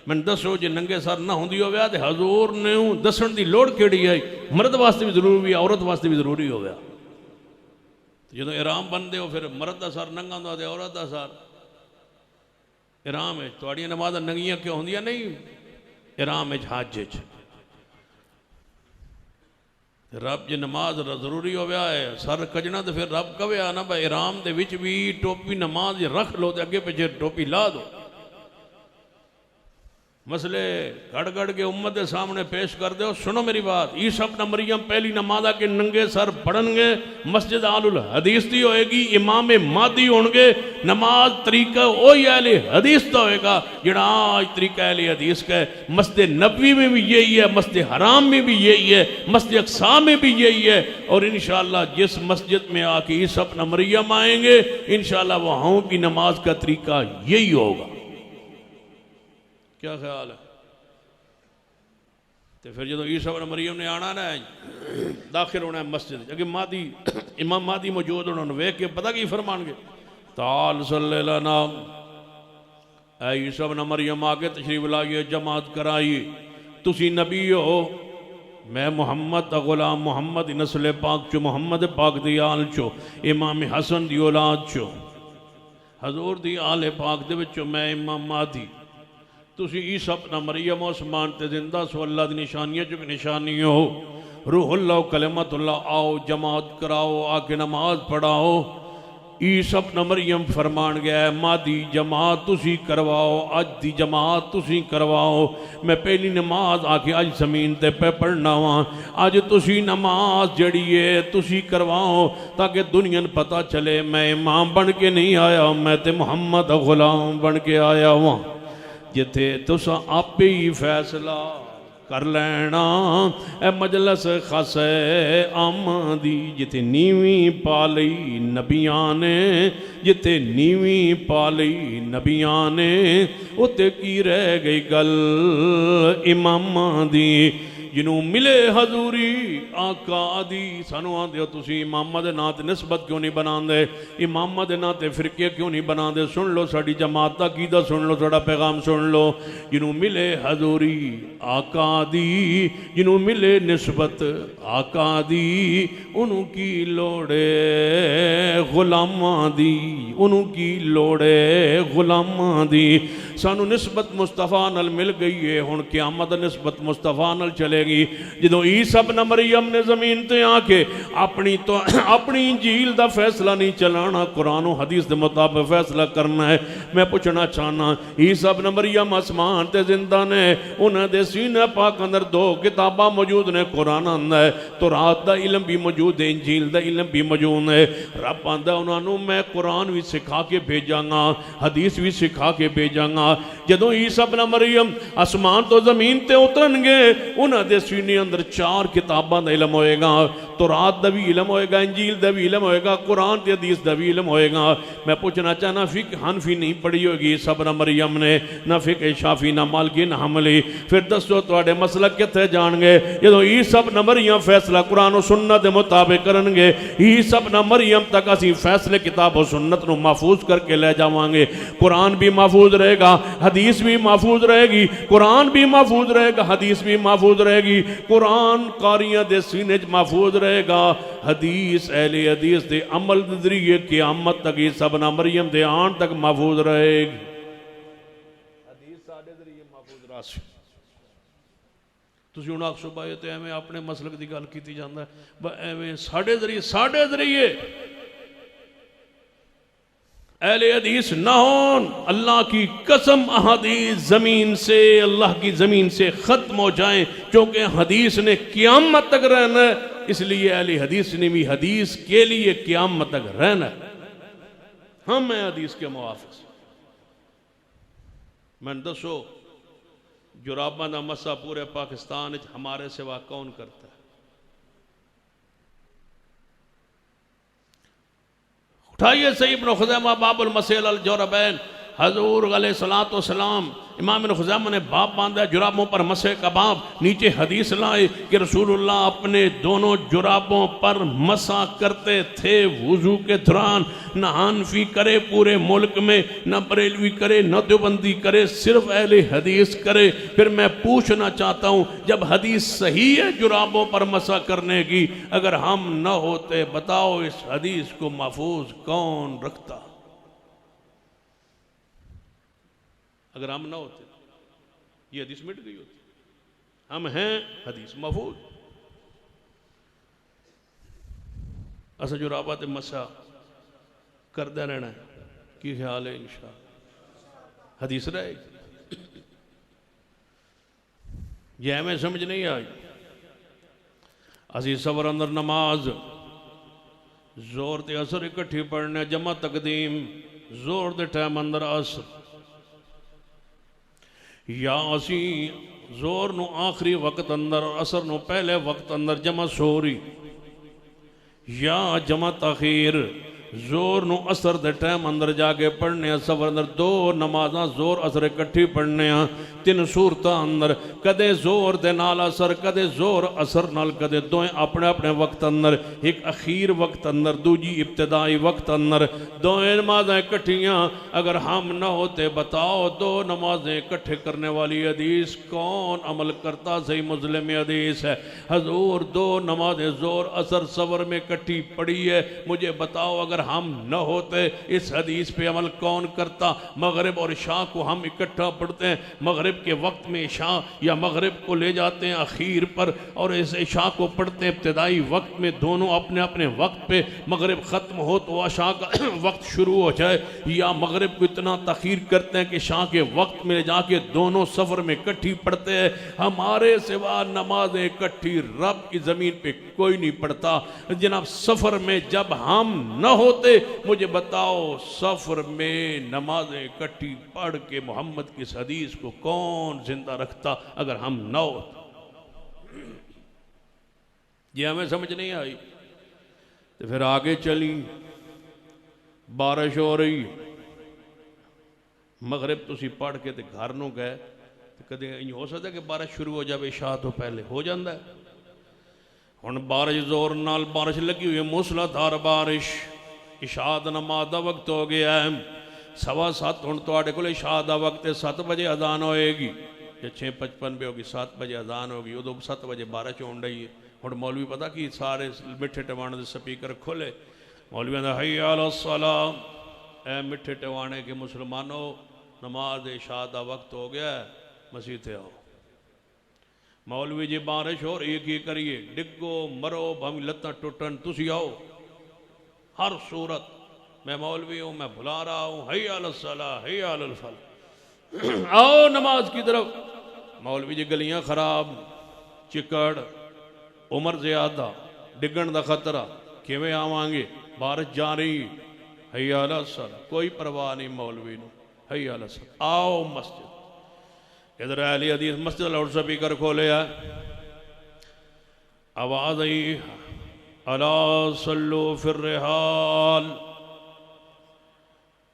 [SPEAKER 1] मैंने दसो जे नंगे सर ना होंदी होवे तो हजूर ने दसन की लोड़ केड़ी है मर्द वास्ते भी जरूरी है औरत वास्ते भी जरूरी होवे जो इराम बनते हो फिर मर्द का सर नंगा होंदा ते औरत का सर इराम है तुहाड़ियां नमाज़ नंगियां क्यों होंदियां नहीं इराम है हज रब जे नमाज जरूरी हो गया है सर कजना तो फिर रब कवे ना भाई इराम दे विच भी टोपी नमाज रख लो तो अगे पिछे टोपी ला दो मसले गड़ गड़ के उम्मत के सामने पेश कर दो सुनो मेरी बात ईसा इब्न मरियम पहली नमाज के नंगे सर पढ़नगे मस्जिद आलुल हदीस दी होएगी इमाम मादी होंगे नमाज तरीका वही अहले हदीस का होएगा जिहड़ा आज तरीका अहले हदीस का है मस्जिद नबवी में भी यही है मस्जिद हराम में भी यही है मस्जिद अक्सा में भी यही है और इंशाअल्लाह जिस मस्जिद में आके ईसा इब्न मरियम आएंगे इंशाअल्लाह वहाँ की नमाज का तरीका यही होगा क्या ख्याल है तो फिर जो ईसा इब्न मरियम ने आना ना दाखिल होना है मस्जिद अगे मादी इमाम मादी मौजूद होना वेख के पता की फरमानगे ताल सल्लल्लाहु अलैहि ईसा इब्न मरियम आगे तशरीफ लाइए जमात कराइए तुसी नबी हो मैं मुहम्मद दा गुलाम मुहम्मद नस्ल पाक चो मुहम्मद पाक दी आल चो इमाम हसन दी औलाद चो हजूर दी आल पाक दे विचों मैं इमाम मादी तुसी ईसा इब्न मरियम उस्मान ते जिंदा सो अल्लाह दी निशानियां चो निशानी हो रूहुल्लाह कलिमतुल्लाह आओ जमात कराओ आके नमाज पढ़ाओ ईसा मरियम फरमान गया मादी जमात तुसी करवाओ, अज दी जमात तुसी करवाओ। मैं पहली नमाज आके अज जमीन ते पे पढ़ना वा, अज तुसी नमाज जड़ी है तुसी करवाओ, ताकि दुनिया ਨੂੰ पता चले मैं इमाम बन के नहीं आया, मैं ते मुहम्मद गुलाम बन के आया वां। जिथे तुसा आपे ही फैसला कर लेना ए मजलस खास आमदी, जिथे नीवी पा लई नबियां ने, जिथे नीवी पा लई नबियां ने, उत्ते की रह गई गल इमामां दी। जिन्हों मिले हजूरी आका दी। सानू आंदे हो तुसी इमामा दे नां ते निस्बत क्यों नहीं बनांदे, इमामा दे नां ते फिरके क्यों नहीं बनांदे? सुन लो साडी जमात दा कीदा, सुन लो साडा पैगाम सुन लो। जिन्हों मिले हजूरी आका दी, जिन्हों मिले निस्बत आका दी, उन्हों की लोड़े गुलामां दी, उन्हों की लोड़े गुलामां दी। सानू निस्बत मुस्तफा नाल मिल गई है, हुण क़यामत निस्बत मुस्तफा नाल चलेगी। जदों ईसा इब्न मरियम ने जमीन ते आके अपनी इंजील दा फैसला नहीं चलाना, कुरान और हदीस के मुताबिक फैसला करना है। मैं पूछना चाहना, ईसा इब्न मरियम आसमान ते जिंदा ने, उन्हां दे सीने पाक अंदर दो किताबां मौजूद ने, कुरान आंदा है, तौरात दा इल्म भी मौजूद है, इंजील दा इल्म भी मौजूद है। रब आंदा उन्होंने मैं कुरान भी सिखा के भेजांगा, हदीस भी सिखा के भेजांगा। जदों ईसा इब्न मरियम आसमान तो जमीन ते उतरनगे, उन्हां दे सीने अंदर 4 किताबां दा इल्म होएगा, तौरात दा भी इल्म होएगा, इंजील दा भी इल्म होएगा, कुरान ते हदीस दा भी इल्म होएगा। मैं पूछना चाहना, फिक हनफी नहीं पढ़ी होगी ईसा इब्न मरियम ने, ना फिक शाफी, ना मालकी, ना हमली, फिर दसो तुहाडे मसलक कित्थे जाणगे? जदों ईसा इब्न मरियम फैसला कुरान और सुन्नत दे मुताबिक करनगे, ईसा इब्न मरियम तक असीं फैसले किताब और सुन्नत नूं महफूज करके ले जावांगे। कुरान भी महफूज रहेगा, हदीस भी महफूज रहेगी, कुरान भी महफूज रहेगा, हदीस भी महफूज रहेगी। कुरान कारियां दे सीने च महफूज रहेगा, हदीस अहले हदीस दे अमल दे जरिए क़यामत तक ईसा इब्न मरियम दे आन तक महफूज रहेगी। हदीस साडे जरिए महफूज रह। तुसीं हुण आखो भाई ते एवें अपने मसलक दी गल कीती जांदा है, एवें साडे जरिए अहले हदीस ना होन, अल्लाह की कसम अहादीस जमीन से, अल्लाह की जमीन से खत्म हो जाएं, क्योंकि हदीस ने क़यामत तक रहना है। इसलिए अहले हदीस ने भी हदीस के लिए क़यामत तक रहना है। हम हैं हदीस के मुआफ़िक़। मैं दसो जुराबां दा मसा पूरे पाकिस्तान में हमारे सिवा कौन करता है? उठाइए सही इब्न खुज़ैमा बाबुल मसीह अल जोरबैन, हजूर अलैहिस्सलातु वस्सलाम इमाम इब्न खुज़ैमा ने बाप बांधा जुराबों पर मसे कबाब, नीचे हदीस लाए कि रसूलुल्लाह अपने दोनों जुराबों पर मसा करते थे वुजू के दौरान। न हनफी करे पूरे मुल्क में, न बरेलवी करे, न देवबंदी करे, सिर्फ अहले हदीस करे। फिर मैं पूछना चाहता हूँ, जब हदीस सही है जुराबों पर मसा करने की, अगर हम न होते बताओ इस हदीस को महफूज कौन रखता? अगर हम ना होते ये हदीस मिट गई होती। हम हैं हदीस महफूज। असा जुराबा ते मसा करते रहना है, की ख्याल है? इंशाअल्लाह हदीस रहेगी। ये हमें समझ नहीं आई। असी सबर अंदर नमाज जोर ते असर इकट्ठी पढ़ने, जमा तकदीम जोर दे टाइम अंदर असर, या असी जोर नु आखिरी वक्त अंदर असर नु पहले वक्त अंदर जमा सोरी, या जमा तखीर जोर नु असर दे टाइम अंदर जाके पढ़ने। सफर अंदर 2 नमाजा जोर असर इकट्ठी पढ़ने, 3 सूरत अंदर, कदे जोर दे नाल असर, कदे जोर असर नाल, कदे दोए अपने अपने वक्त अंदर, एक अखीर वक्त अंदर, दूजी इब्तदाई वक्त अंदर, दोए नमाजें इकट्ठियाँ। अगर हम न होते बताओ 2 नमाजें इकट्ठे करने वाली हदीस कौन अमल करता? सही मुस्लिम में हदीस है, हजूर 2 नमाजें जोर असर सफर में इकट्ठी पड़ी है। मुझे बताओ अगर अगर हम न होते इस हदीस पे अमल कौन करता। मगरिब और इशा को हम इकट्ठा पढ़ते हैं, मगरिब के वक्त में इशा या मगरिब को ले जाते हैं आखिर पर और इस इशा को पढ़ते हैं इब्तदाई वक्त में, दोनों अपने अपने वक्त पे। मगरिब ख़त्म हो तो इशा का वक्त शुरू हो जाए, या मगरिब को इतना तखीर करते हैं कि इशा के वक्त में जाके दोनों सफ़र में इकट्ठी पढ़ते हैं। हमारे सिवा नमाज इकट्ठी रब की ज़मीन पे कोई नहीं पढ़ता। जनाब सफ़र में जब हम न होते, मुझे बताओ सफ़र में नमाजें इकट्ठी पढ़ के मोहम्मद की इस हदीस को कौन जिंदा रखता अगर हम न होते। ये हमें समझ नहीं आई। तो फिर आगे चली, बारिश हो रही, मगरिब तुसी पढ़ के ते घर नूं गए, तो कदे इंज हो सकता कि बारिश शुरू हो जाए इशा तो पहले, हो जाता है। हुण बारिश जोर नाल बारिश लगी हुई है, मूसलाधार बारिश, इशा दा नमाज दा वक्त हो गया है 7:15। हुण तुहाडे कोल इशा दा वक्त है, 7 बजे अजान होएगी, या 6:55 पे होगी, 7 बजे अजान होगी, उदों 7 बजे बारिश होण रही है। हुण मौलवी पता कि सारे मिठे टवाणे दे स्पीकर खोले, मौलवियों का हय्या अला सलाह, ए मिठे टवाणे के मुसलमानों नमाज इशा दा वक्त हो गया है, मसीह आओ। मौलवी जी बारिश हो रही है, की करिए, डिगो मरो भावी लत्तां टुटन, तुसी आओ। हर सूरत मैं मौलवी हूँ, मैं बुला रहा हूँ, हय्या अला सलाह, हय्या अला फलाह, आओ नमाज की तरफ। मौलवी जी गलियां खराब, चिकड़, उम्र ज्यादा, डिगण का खतरा, किवें आवांगे, बारिश जा रही, हय्या अला सलाह, कोई परवाह नहीं मौलवी नूं, हय्या अला सलाह, आओ मस्जिद। इधर अहले हदीस मस्जिद लाउड स्पीकर खोले है, आवाज आई, अला सल्लु फिर रिहाल,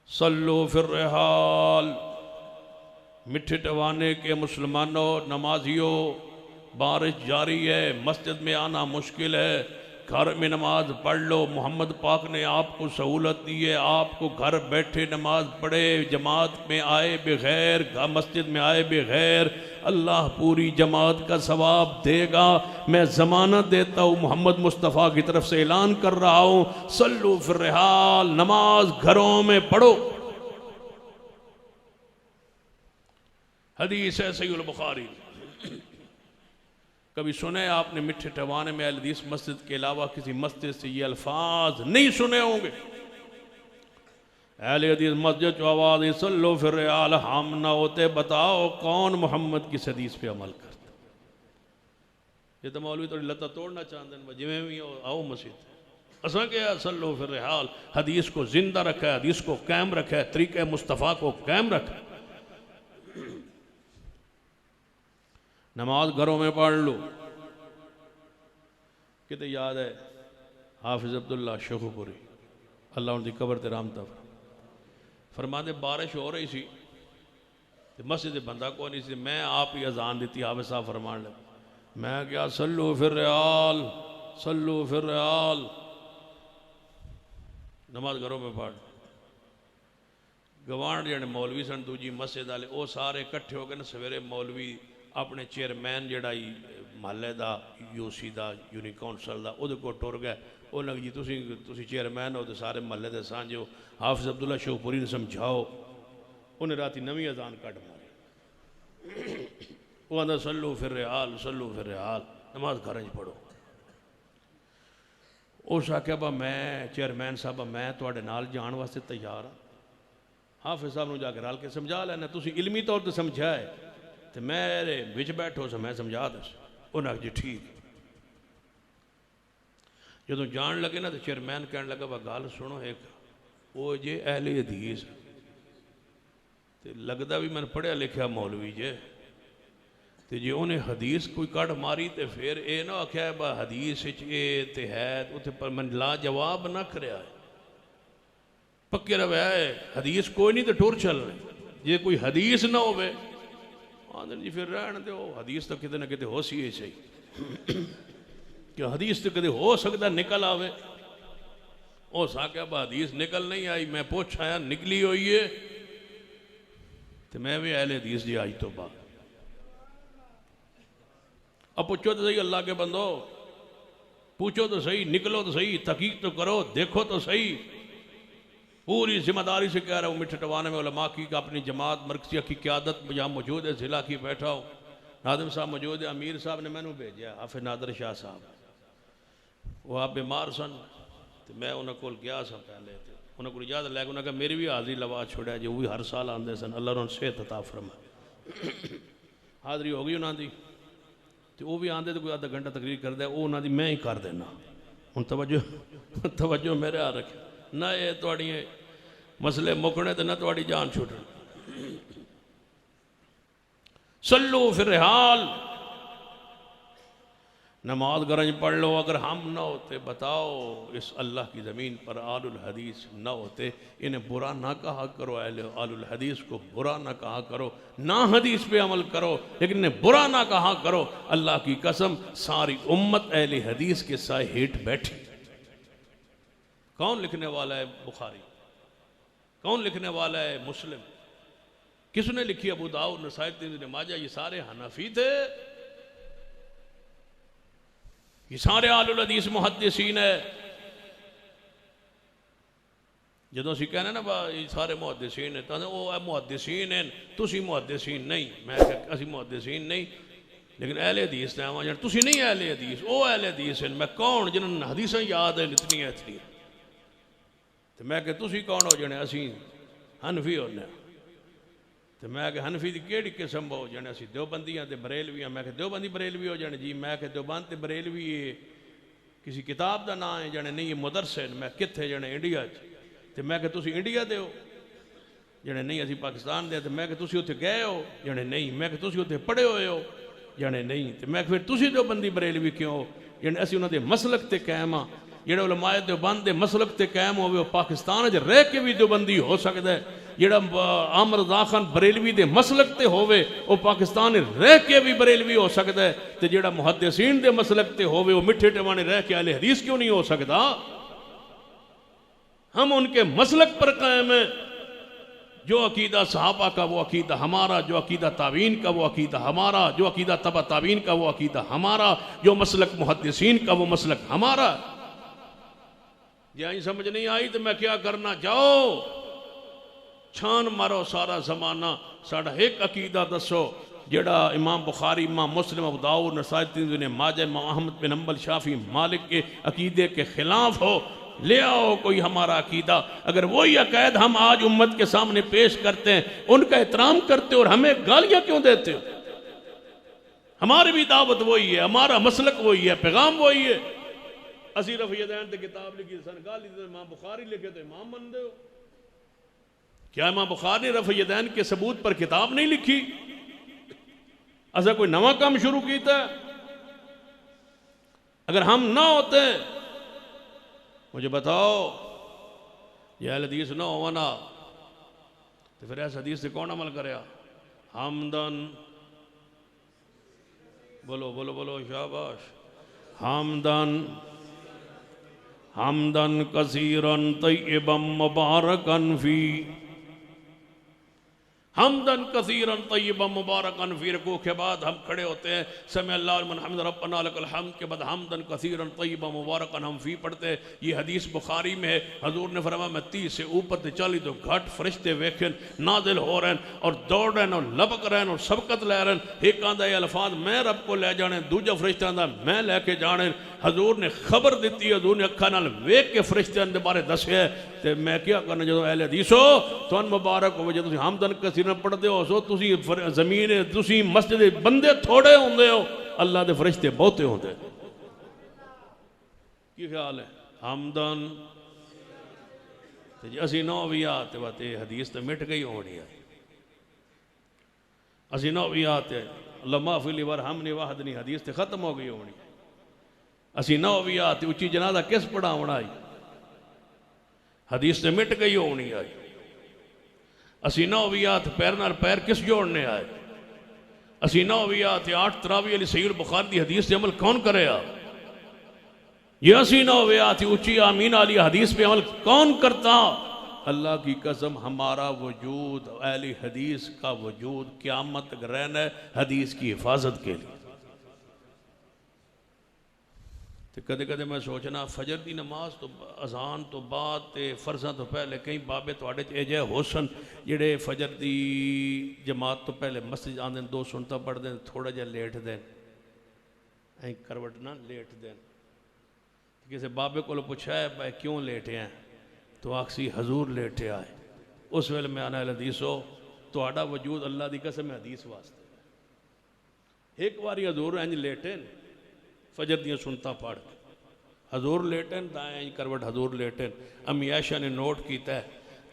[SPEAKER 1] सल्लु फिर रिहाल। मिठे टवाने के मुसलमानों, नमाजियों, बारिश जारी है, मस्जिद में आना मुश्किल है, घर में नमाज पढ़ लो। मोहम्मद पाक ने आपको सहूलत दी है, आपको घर बैठे नमाज पढ़े, जमात में आए बगैर, मस्जिद में आए बगैर, अल्लाह पूरी जमात का सवाब देगा। मैं ज़मानत देता हूँ, मोहम्मद मुस्तफ़ा की तरफ से ऐलान कर रहा हूँ, सल्लु फिर रिहाल, नमाज घरों में पढ़ो। हदीस है सहीह बुखारी। कभी सुने आपने मिठे टवाने में अहले हदीस मस्जिद के अलावा किसी मस्जिद से ये अल्फाज नहीं सुने होंगे। अहले हदीस मस्जिद जो आवाज सल्लो फिर रिहाल, हम ना होते, बताओ कौन मोहम्मद की हदीस पे अमल करता। ये तो मौलवी थोड़ी लत्ता तोड़ना चाहते हैं, जिमें भी आओ मस्जिद। असा क्या सल्लो फिर रिहाल, हदीस को जिंदा रखा है, हदीस को कायम रखा है, तरीके मुस्तफ़ा को कायम रखा है। नमाज घरों में पढ़ लो। कितने याद है हाफिज अब्दुल्ला शेखुपुरी, अल्लाह उनकी कबर ते राम तब फरमाते, बारिश हो रही सी, मस्जिद बंदा को नहीं सी, मैं आप ही अजान दी, हाफिज साहब फरमान लगे, मैं क्या सल्लू फिर रिहाल, सल्लू फिर रिहाल, नमाज घरों में पढ़। गवांढ जने मौलवी सन दूजी मस्जिद वाले, वो सारे इकट्ठे हो गए ना सवेरे, मौलवी अपने चेयरमैन जड़ा महल्ले का यूसी का यूनी कौंसल का वो को टुर गए। वो लग जी तुसी चेयरमैन हो तो सारे महल्ले के सांझो, हाफिज अब्दुल्ला शेखपुरी ने समझाओ। उन्हें राती नवी अजान कट मारी, वो आंदा सल्लू फिर रिहाल, सल्लू फिर रिहाल, नमाज घर च पढ़ो। उस आख्या बा मैं चेयरमैन साहब मैं तुहाडे नाल जाण वास्ते तैयार हाँ। हाफिज साहब नूं जाके रल के समझा लेना, तुसी इलमी तौर पर समझा है तो मेरे बिच बैठो सो मैं समझा दस। उन्हें जी ठीक। जो जान लगे ना तो चेयरमैन कहने लगा वह गल सुनो एक, वो जे अहले हदीस तो लगता भी मैंने पढ़िया लिखा मौलवी जे, तो जे उन्हें हदीस कोई कड़ मारी तो फिर ये ना आख्या बा हदीस ये है उत्थे पर मैं ला जवाब ना करया पक्के रवे हदीस कोई नहीं तो टुर चल रहे। जे कोई हदीस ना होवे आंदे जी फिर रहन दो, हदीस तो किते ना किते हो सी सही कि हदीस तो कदे हो सकता निकल आवे। ओ साक्या बा हदीस निकल नहीं आई, मैं पूछ आया निकली हुई है तो मैं भी अहले हदीस जी आज तो बाद। अब पूछो तो सही अल्लाह के बंदो, पूछो तो सही, निकलो तो सही, तहकीक तो करो, देखो तो सही। पूरी जिम्मेदारी से कह रहा हूँ। मिठे टवाने में उलमा की अपनी जमात मरकजिया की क़यादत यहाँ मौजूद है, ज़िला की बैठा हूँ, नादिम साहब मौजूद है, अमीर साहब ने मैंने भेजा हाफिज नादर शाह साहब, वो आप बीमार सन तो मैं उन्होंने को गया सा पहले तो उन्होंने को इजाजत लैके उन्होंने कहा मेरी भी हाज़री लवा छोड़ा जो भी हर साल आते सन, अल्लाह उन्होंने सेहत अता फरमा। हाज़री हो गई उन्होंने तो वो भी आते तो कोई आधा घंटा तकरीर कर दे, वो उन्होंने मैं ही कर देना। हूँ तवज्जो मेरे आ रखे ना, ये थोड़ी मसले मुकने तो ना थोड़ी जान छुटनी। सल्लू फिर हाल, नमाज गरज पढ़ लो। अगर हम ना होते बताओ इस अल्लाह की ज़मीन पर आलुल हदीस ना होते, इन्हें बुरा ना कहा करो, आलुल हदीस को बुरा ना कहा करो, ना हदीस पे अमल करो, लेकिन इन्हें बुरा ना कहा करो। अल्लाह की कसम सारी उम्मत अहले हदीस के साए हेठ बैठी। कौन लिखने वाला है बुखारी, कौन लिखने वाला है मुस्लिम, किसने लिखी अबू दाऊद नसाई तिरमिज़ी माजा, ये सारे हनफी थे, ये सारे आलुल हदीस मुहद्दिसीन है। जो असीं कहने ना ये सारे मुहद्दिसीन है तो वो मुहद्दिसीन हैं, तुसी मुहद्दिसीन नहीं। मैं असीं मुहद्दिसीन नहीं, लेकिन अहले हदीस ने आवा जान, तुसी नहीं अहले हदीस, वो अहले हदीस हैं। मैं कौन जिन्होंने हदीसें याद है इतनी तो मैं कि तुसी कौन हो जाने, असीं हनफी होने। तो मैं कि हनफी की केड़ी किस्म हो जाने, असीं देवबंदी हाँ तो बरेलवी हाँ। मैं कि देवबंदी बरेलवी हो जाने जी, मैं कि देवबंद तो बरेलवी किसी किताब का नाम है जाने, नहीं ये मदरसे है। मैं कित्थे जाने इंडिया तो मैं कि तुसी इंडिया दे हो जाने, नहीं असीं पाकिस्तान दे। तो मैं कि तुसी उत्थे गए हो जाने, नहीं। मैं कि तुसी उत्थे पढ़े हुए हो जाने, नहीं। तो मैं फिर तुसी देवबंदी बरेलवी क्यों जाने, असीं उन्होंने मसलक ते कायम हाँ। जेड़ा उलमाए देवबंद दे मसलक ते कायम होवे, पाकिस्तान च रह के भी देवबंदी हो सकता है। जेड़ा आमर रज़ा खान बरेलवी दे मसलक ते होवे, वो पाकिस्तान रह के भी बरेलवी हो सकता है। तो जेड़ा मुहद्दिसीन दे मसलक ते होवे, वो मिठे टवाने रह के अहले हदीस क्यों नहीं हो सकता। हम उनके मसलक पर कायम है। जो अकीदा सहाबा का वो अकीदा हमारा, जो अकीदा ताबीन का वो अकीदा हमारा, जो अकीदा तबा ताबीन का वो अकीदा हमारा, जो मसलक मुहद्दिसीन का वो मसलक हमारा। यही समझ नहीं आई तो मैं क्या करना, जाओ छान मारो सारा जमाना, साड़ा एक अकीदा दसो जेड़ा इमाम बुखारी, इमाम मुस्लिम, अबू दाऊद नसाई तिरमिज़ी माजा, इमाम अहमद बिन हंबल, शाफी मालिक के अकीदे के खिलाफ हो। ले आओ कोई हमारा अकीदा। अगर वही अकैद हम आज उम्मत के सामने पेश करते हैं, उनका एहतराम करते हो और हमें गालियां क्यों देते हो। हमारी भी दावत वही है, हमारा मसलक वही है, पैगाम वही है। असी रफ़ीदैन ते किताब लिखी सन, गाली तो इमाम बुखारी लिखे तो इमाम मन दो। क्या इमाम बुखारी ने रफ़ीदैन के सबूत पर किताब नहीं लिखी? ऐसा कोई नवा काम शुरू किया? अगर हम ना होते, मुझे बताओ, ये अहले हदीस ना हो ना तो फिर ऐसा हदीस से कौन अमल करेगा। हमदन बोलो बोलो बोलो शाबाश। हमदन हमदन कसीरन तय्यबम मुबारकन फी, हमदन कसीरन तय्यबम मुबारकन फी। रुकू के बाद हम खड़े होते हैं, समी अल्लाहु लिमन हमिद रब्बना लकल हम्द के बाद हमदन कसीरन तय्यबम मुबारकन हम फी पढ़ते। ये हदीस बुखारी में है। हजूर ने फरमाया मैं 30 से ऊपर ते चली तो घट फरिश्ते वेखन नाजिल हो रहे हैं और दौड़ रहे हैं और लपक रहे हैं और सबकत ले रहे हैं। एक आंदा ये अल्फाज मैं रब को ले जाने, दूजा फरिश्ता आंदा मैं लैके जाने। हजूर ने खबर दी, हजूर ने अखा नाल वेख के फरिश्ते दे बारे दसिया। तो मैं क्या करना, जो अहले हदीस हो तुहानू मुबारक हो जो तुसीं हमदन कसीरन पढ़ते हो। सो तुसीं जमीन तुसीं मस्जिद बंदे थोड़े होंदे हो, अल्लाह दे फरिश्ते बहुते होंदे। की ख्याल है? हमदन जी असी नौ भी आते बात हदीस तो मिट गई होनी है। असी नौ भी आते लम्मा फिली बार हमने वाहद नहीं, हदीस तो खत्म हो गई होनी। असी नौ भी आते उच्ची जनाजा किस पढ़ावना आई, हदीस तो मिट गई होनी आई। असी नौ भी आते पैर नाल पैर किस जोड़ने आए। असी नौ भी आते 8 तरावी अली सहीह बुखारी दी हदीस से अमल कौन करेगा। ये असी नौ वे आती ऊंची आमीन वाली हदीस पे अमल कौन करता। अल्लाह की कसम हमारा वजूद, अहले हदीस का वजूद क़यामत तक रहना है हदीस की हिफाजत के लिए। तो कदे कदे मैं सोचना फजर की नमाज तो अजान तो बाद तो फर्जा तो पहले कई बाबे थोड़े ये होसन जेडे फजर की जमात तो पहले मस्जिद आते हैं 2 सुनता पढ़ते हैं थोड़ा जहा लेट दें ऐ करवट ना लेट दें किसी बाबे को पूछा है भाई क्यों लेटे हैं तो आखसी हजूर लेटे आए उस वेले मैं आना हदीस हो तो वजूद अल्लाह की कसम है हदीस वास्ते एक बारी हजूर इंज लेटे फजर दियाँ सुनता पढ़ हजूर लेटन दाएं इंज करवट हजूर लेटन अम्मी आयशा ने नोट किया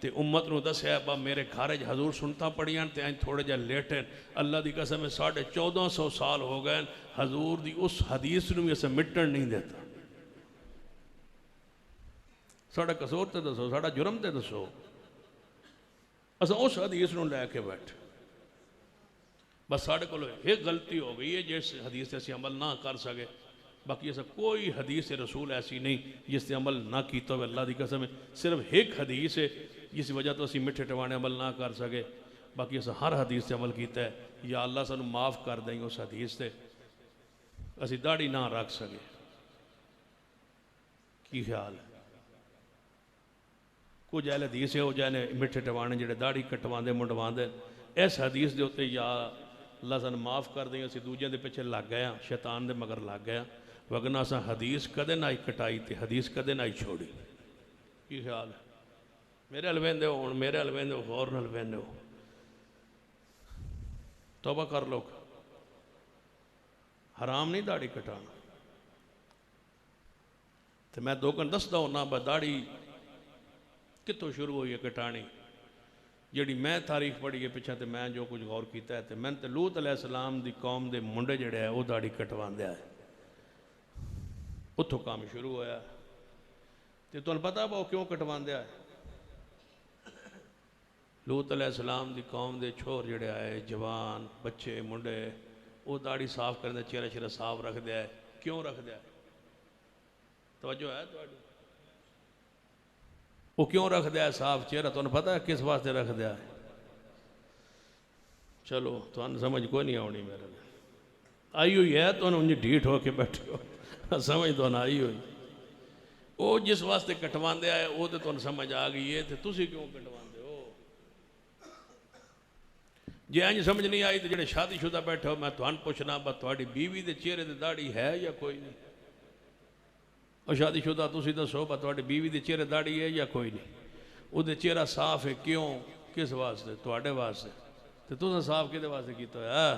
[SPEAKER 1] तो उम्मत को दसिया बा मेरे घर हजूर सुनता पढ़ियान तो इंज थोड़े जहा लेटन अल्लाह की कसम 1450 साल हो गए हजूर की उस हदीस में भी अस मिटन नहीं देता साड़ा कसूर तो दसो साड़ा जुर्म तो दसो अस उस हदीस को लैके बैठे बस साढ़े को एक गलती हो गई है जिस हदीस से असी अमल ना कर सके बाकी ऐसा कोई हदीस रसूल ऐसी नहीं जिससे अमल ना किया हो अल्लाह की कसम सिर्फ एक हदीस है जिस वजह तो असी मिठे टवाने अमल ना कर सके बाकी अस हर हदीस से अमल किया है या अल्लाह सानू माफ़ कर दें उस हदीस से असी दाढ़ी ना रख सके की ख्याल है कुछ ऐल हदीस हो जाए मिठे टवाने जोड़े दाढ़ी कटवाते मुंडवाते इस हदीस के उत्ते या अल्लाह सानू माफ़ कर दें असी दूजे के पिछे लग गए शैतान के मगर लग गए वगना असा हदीस कदे ना ही कटाई तो हदीस कदे ना ही छोड़ी की ख्याल है मेरे हल वेंदे हो हुण मेरे हल वेंदे हो गौर नाल वेंदे हो तौबा कर लो हराम नहीं दाढ़ी कटाना तो मैं 2 घंटे दसदा होना ब दाढ़ी कितों शुरू हुई है कटानी जी मैं तारीख पढ़ी है पिछा तो मैं जो कुछ गौर किया है तो मैं तो लूत अलैहिस्सलाम की कौम के मुंडे जड़े है वो दाढ़ी कटवांदे है उत्थों काम शुरू होया तो तुहानूं पता वो क्यों कटवांदे है लूत अलैहिस्सलाम की कौम के छोर जड़े आए जवान बच्चे मुंडे वो दाढ़ी साफ करते चेहरा चेहरा साफ रखते है क्यों रखते है तवज्जो है तुहाडी वो क्यों रखता है साफ चेहरा तुहानूं पता है किस वास्ते रखता है चलो तुहानूं समझ कोई नहीं आनी मेरे आई हुई है तुहानूं उंज ढीठ होके बैठे हो समझ तुहानूं आई हुई वो जिस वास्ते कटवांदे आए वो तो तुहानूं समझ आ गई है तो तुसीं क्यों कटवांदे हो जे इंज समझ नहीं आई तो जेडे शादीशुदा बैठे हो मैं तुहानूं पुछना बस तुहाडी बीवी के चेहरे ते दाढ़ी है या कोई नहीं और शादीशुदा तुसीं दसो बस तुहाडी बीवी के चेहरे दाढ़ी है या कोई नहीं वो चेहरा साफ है क्यों किस वास्ते तुहाडे वास्ते तो तुसें साफ किहदे वास्ते कीता है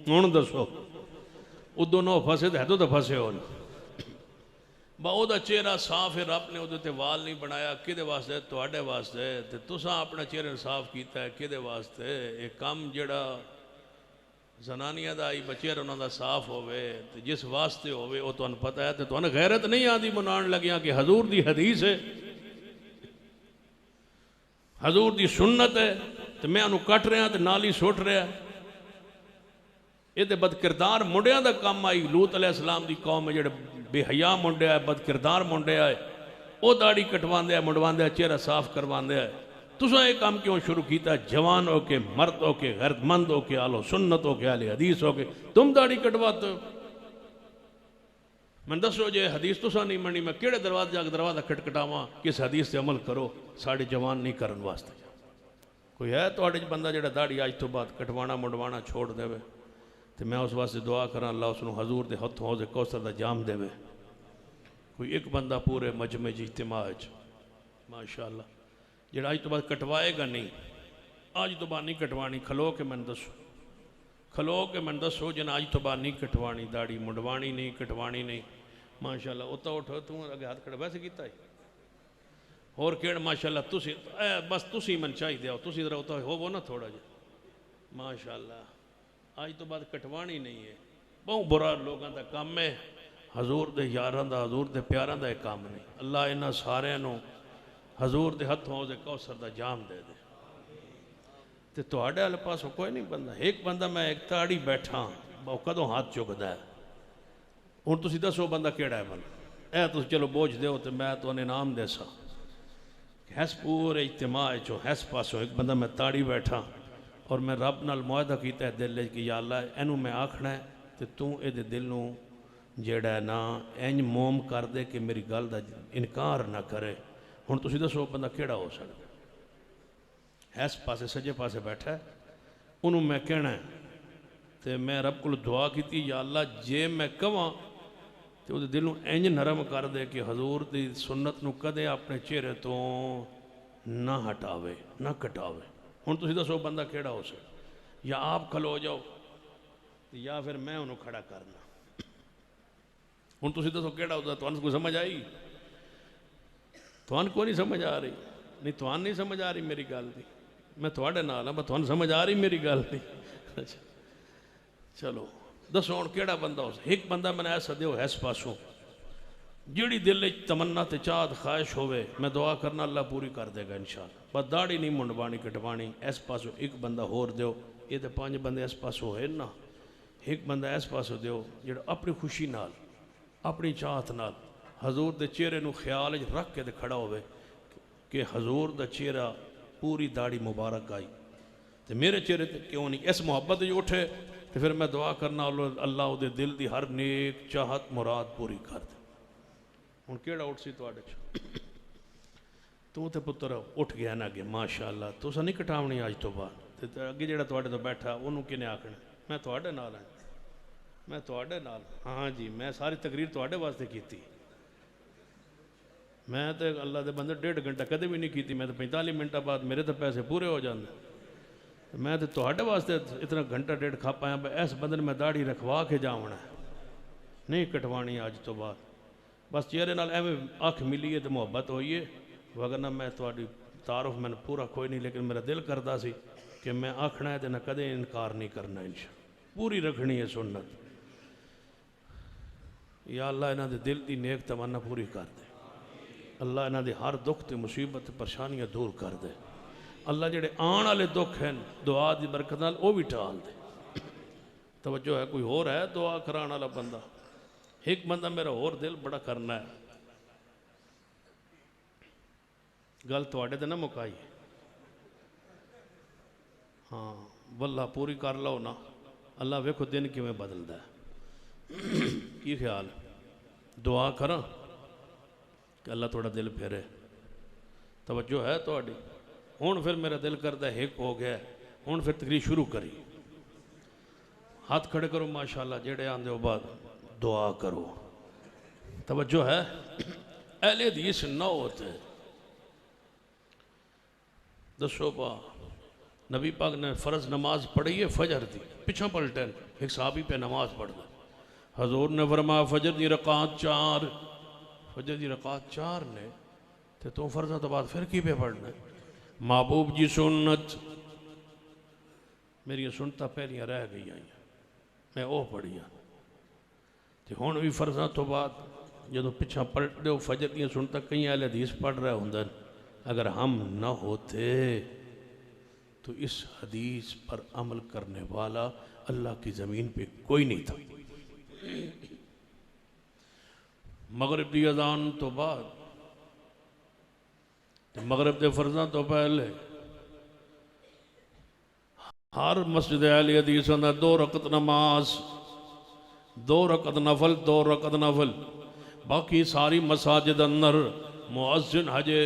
[SPEAKER 1] हुण दसो उदों नौ फसे तो है तो फसे हो ਉਹਦਾ चेहरा साफ है रब ने ਉਹਦੇ वाल नहीं बनाया किहदे वास्ते तुहाडे वास्ते ते तुसां अपने चेहरे साफ किया है किहदे वास्ते ये काम जिहड़ा जनानियां दा आई चेहरा उन्हां दा साफ होवे ते जिस वास्ते होवे वो तुहानूं पता है तो तुहानूं गैरत नहीं आती मनाउण लगियां कि हजूर दी हदीस है हजूर दी सुन्नत है तो मैं उन्होंने कट रहा तो नाल ही सुट रहा ये बदकिरदार मुंडिया का काम आई लूत अलैहिस्सलाम की कौम है जो बेहया मुंडे है बदकिरदार मुंडे है वो दाढ़ी कटवाते मुंडवाते चेहरा साफ करवाते तुसा ये काम क्यों शुरू किया जवान हो के मर्द हो के गैरतमंद हो के आलो सुन्नत हो के आले हदीस हो के तुम दाढ़ी कटवाते हो मैं दसो जे हदीस तुसा नहीं मनी मैं किहड़े दरवाजे जाकर दरवाजा खटखटावां किस हदीस से अमल करो साढ़े जवान नहीं करने वास्ते कोई है तो बंदा जो दाढ़ी अज तो बाद कटवाना मुंडवाना छोड़ देवे तो मैं उस वास्ते दुआ करा अल्लाह उसनों हजूर के हथों उस कौसर का जाम देवे कोई एक बंदा पूरे मजमे जी इज्तिमा माशाअल्लाह जो अज तो बाद कटवाएगा नहीं अज तो बाद नहीं कटवानी खलो के मैंने दसो खलो के मैंने दसो जिन्हें अज तो बाद नहीं कटवानी दाढ़ी मुंडवानी नहीं कटवानी नहीं माशाअल्लाह उतो उठो तू अगे हाथ खड़ा वैसे किया है होर केड़ माशाअल्लाह तुसी बस तुसी मन चाहिए हो तुसी जरा उतो होवो ना थोड़ा जा माशाअल्लाह अज तो बाद कटवानी नहीं है बहुत बुरा लोगों का काम है हजूर के यारां का हजूर के प्यारां का काम नहीं अल्लाह इन्हां सारियां हजूर के हथों उस कौसर का जाम दे दे तो तुहाडे वाले पासों कोई नहीं बंदा एक बंदा मैं एक ताड़ी बैठा वो कदों हाथ चुकता है हुण तुसीं दसो बंदा केड़ा है मन ए तुसीं चलो बोझ दो तो मैं तुहानूं इनाम देसा हैस पूरे इज्तिमा चो हैस पासों एक बंदा मैं ताड़ी बैठा और मैं रब नाल मुआहदा किया दिल कि या अल्लाह इनू मैं आखना है तो तू ये दिल नूं ਜਿਹੜਾ ना इंज मोम कर दे कि मेरी गल का इनकार ना करे। हुण तुसीं दसो बंदा किहड़ा हो सकदा? इस पासे सज्जे पासे बैठा है, उन्होंने मैं कहना है तो मैं रब को दुआ की, या अल्लाह जे मैं कहां तो वो दिल नूं इंज नरम कर दे कि हजूर की सुन्नत नूं कदे अपने चेहरे तो ना हटावे ना कटावे। हुण तुसीं दसो बंदा किहड़ा हो सकदा? या आप खलो जाओ या फिर मैं उन्होंने खड़ा करना। हुण तुसीं दसो किहड़ा होता? तुहानूं कोई समझ आई? तुहानूं कोई नहीं समझ आ रही? नहीं तुहानूं नहीं समझ आ रही मेरी गल दी? मैं तुहाडे नाल हां, पर तुहानूं समझ आ रही मेरी गल दी? अच्छा चलो दसो हुण किहड़ा बंदा हो? एक बंदा मैंने ऐसा दिओ इस पासों जिहड़ी दिल विच तमन्ना ते चाहत ख्वाहिश होवे, मैं दुआ करना अल्लाह पूरी कर देगा इंशाअल्लाह। बस दाढ़ी नहीं मुंडवानी कटवानी। इस पासों एक बंदा होर दिओ, ये तो 5 बंदे इस पासों होए ना। एक बंदा इस पासों दिओ जिहड़ा अपनी खुशी नाल अपनी चाहत नाल हजूर के चेहरे नूं ख्याल च रख के खड़ा होवे कि हजूर का चेहरा पूरी दाढ़ी मुबारक आई तो मेरे चेहरे ते क्यों नहीं? इस मुहब्बत च उठे तो फिर मैं दुआ करना अल्लाह उहदे दिल की हर नेक चाहत मुराद पूरी कर दे। हुण किहड़ा उठ सी तुहाडे च? तू तो पुत्र उठ गया ना अगे माशाअल्लाह। तुसां नहीं कटावनी अज तो बाद। ते अगे जिहड़ा तुहाडे तो बैठा उहनूं किने आखना मैं तुहाडे नाल हां, मैं तुहाडे नाल। हाँ जी मैं सारी तकरीर तुहाडे वास्ते की। मैं तो अल्लाह के बंदे 1.5 घंटा कदे भी नहीं की। मैं तो 45 मिनट बाद मेरे तो पैसे पूरे हो जाते। मैं तो तुहाडे वास्ते इतना घंटा 1.5 खा पाया। इस बंदे ने मैं दाढ़ी रखवा के जावना है, नहीं कटवानी अज तो बाद। बस चेहरे नाल एवें अख मिली है तो मुहब्बत होई है, वगरना मैं तुहाडी तारुफ मैंने पूरा कोई नहीं। लेकिन मेरा दिल करता सी कि मैं आखना है तो ना कदे इनकार नहीं करना। इंशाअल्लाह पूरी रखनी है सुन्नत। या अल्लाह इन्हां दे दिल की नेक तमन्ना पूरी कर दे। अल्लाह इन्हां दे हर दुख ते मुसीबत परेशानियां दूर कर दे। अल्लाह जेड़े आने वाले दुख हैं दुआ की बरकत नाल वो भी टाल दे। तवज्जो है? कोई होर है दुआ कराने वाला बंदा? एक बंदा मेरा होर दिल बड़ा करना है। गल तुहाडे ते ना मुकाई। हाँ वल्ला पूरी कर लो ना। अल्लाह वेखो दिन किवें बदलदा है। की ख्याल? दुआ करा कि अल्लाह थोड़ा दिल फेरे। तवज्जो है तुहाडी? हुण फिर मेरा दिल करदा हिक हो गया। हुण फिर तकरीर शुरू करी। हाथ खड़े करो माशाअल्लाह। जेड़े आंदे हो बाद दुआ करो। तवज्जो है? अहले हदीस न होते दसो पा नबी पाक ने फ़र्ज नमाज पढ़ी है फजर दी, पिछा पलटन एक साहबी पे नमाज पढ़दा। हजूर ने फरमाया फजर की रकात 4, फजर की रकात 4 ने तो तू फर्जा तो बाद फिर की पे पढ़ना? महबूब जी सुन्नत मेरी सुनता पहलियां रह गई आई, मैं वो पढ़िया तो हुण भी फर्जा तो बाद जो पिछा पलट दो फजर दियां सुनता कई अहले हदीस पढ़ रहे होंगे। अगर हम न होते तो इस हदीस पर अमल करने वाला अल्लाह की ज़मीन पे कोई नहीं था। मगरिब की अजान तो बाद मगरिब के फर्जा तो पहले हर मस्जिद अहले हदीस अंदर 2 रकत नमाज, 2 रकत नफल, 2 रकत नफल। बाकी सारी मसाजिद अंदर मुअज्जिन हजे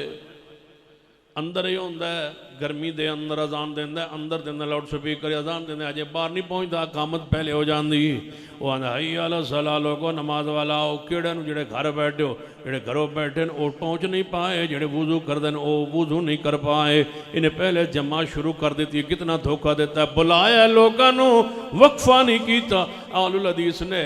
[SPEAKER 1] अंदर ही होंदा है। गर्मी दे अंदर अजान देंदा, अंदर देंदा लाउड स्पीकर अजान देंदा। अजे बाहर नहीं पहुँचता कामत पहले हो जाती। वो आंदा हई अला सला लोगो नमाज वाला आओ। केड़े नूं जेड़े घर बैठे हो, जेड़े घरों बैठे वो पहुँच नहीं पाए, जेड़े वुजू कर देन वो वुजू नहीं कर पाए। इन्हें पहले जमा शुरू कर दी। कितना धोखा देता है। बुलाया लोगों नूं वक्फा नहीं किया। आलुल हदीस ने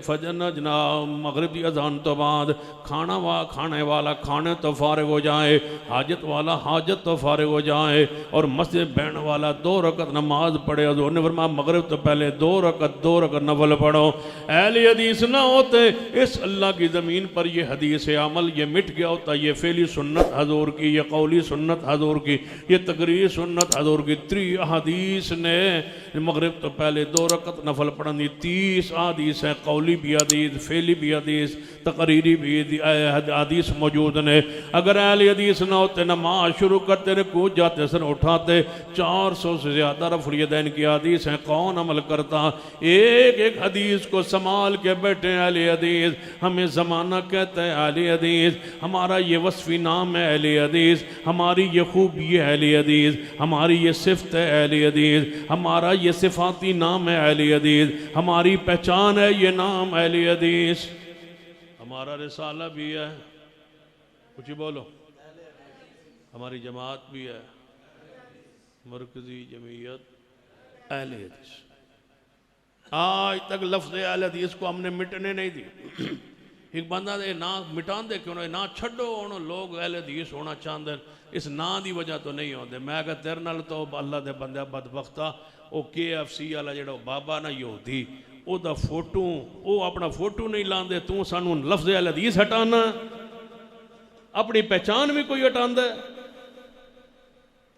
[SPEAKER 1] फजर जनाब मगरिब की अजान तो बाद खाने वाला खाने तो फारिग हो जाए, हाजत वाला हाजत तो फारिग हो जाए और मस्जिद बहने वाला 2 रकत नमाज पढ़े। हज़ूर ने फरमाया मगरिब तो पहले 2 रकत नफल पढ़ो। अहले हदीस ना होते इस अल्लाह की ज़मीन पर ये हदीस अमल ये मिट गया होता। ये फेली सुन्नत हज़ूर की, ये कौली सुन्नत हज़ूर की, ये तकरीर सुन्नत हज़ूर की। 3 हदीस ने मगरिब तो पहले 2 रकत नफल पढ़नी। 30 हदीस है कौली भी हदीस, फेली भी हदीस, तकरीरी भी हदीस मौजूद ने। अगर अहले हदीस ना होते, नमाज शुरू करते ने कूद जाते सर उठाते। 400 से ज़्यादा रफ़ुल यदैन की हदीस हैं, कौन अमल करता? एक एक हदीस को संभाल के बैठे अहले हदीस। हमें ज़माना कहता है अहले हदीस, हमारा ये वस्फ़ी नाम है अहले हदीस, हमारी ये खूबी है अहले हदीस, हमारी ये सिफ़त है अहले हदीस, हमारा ये सिफ़ाती नाम है अहले हदीस, हमारी पहचान है ये नाम अहले हदीस। हमारा रिसाला भी है, कुछ ही बोलो, हमारी जमात भी है, मरकज़ी जमीयत अहले हदीस। आज तक लफ्ज़ अहले हदीस को हमने मिटने नहीं दी। एक बंदा दे ना मिटांदे क्यों ना छड्डो, उन्होंने लोग अहले हदीस होना चाहते हैं, इस ना की वजह तो नहीं होते। मैं कहा तेरे नाल तो अल्लाह के बंदे बदबख्ता वो KFC वाला जो बाबा ना यहूदी ओदा फोटो वो अपना फोटो नहीं लाते, तू सानू लफ्ज़ अहले हदीस हटाना, अपनी पहचान भी कोई हटांदा है।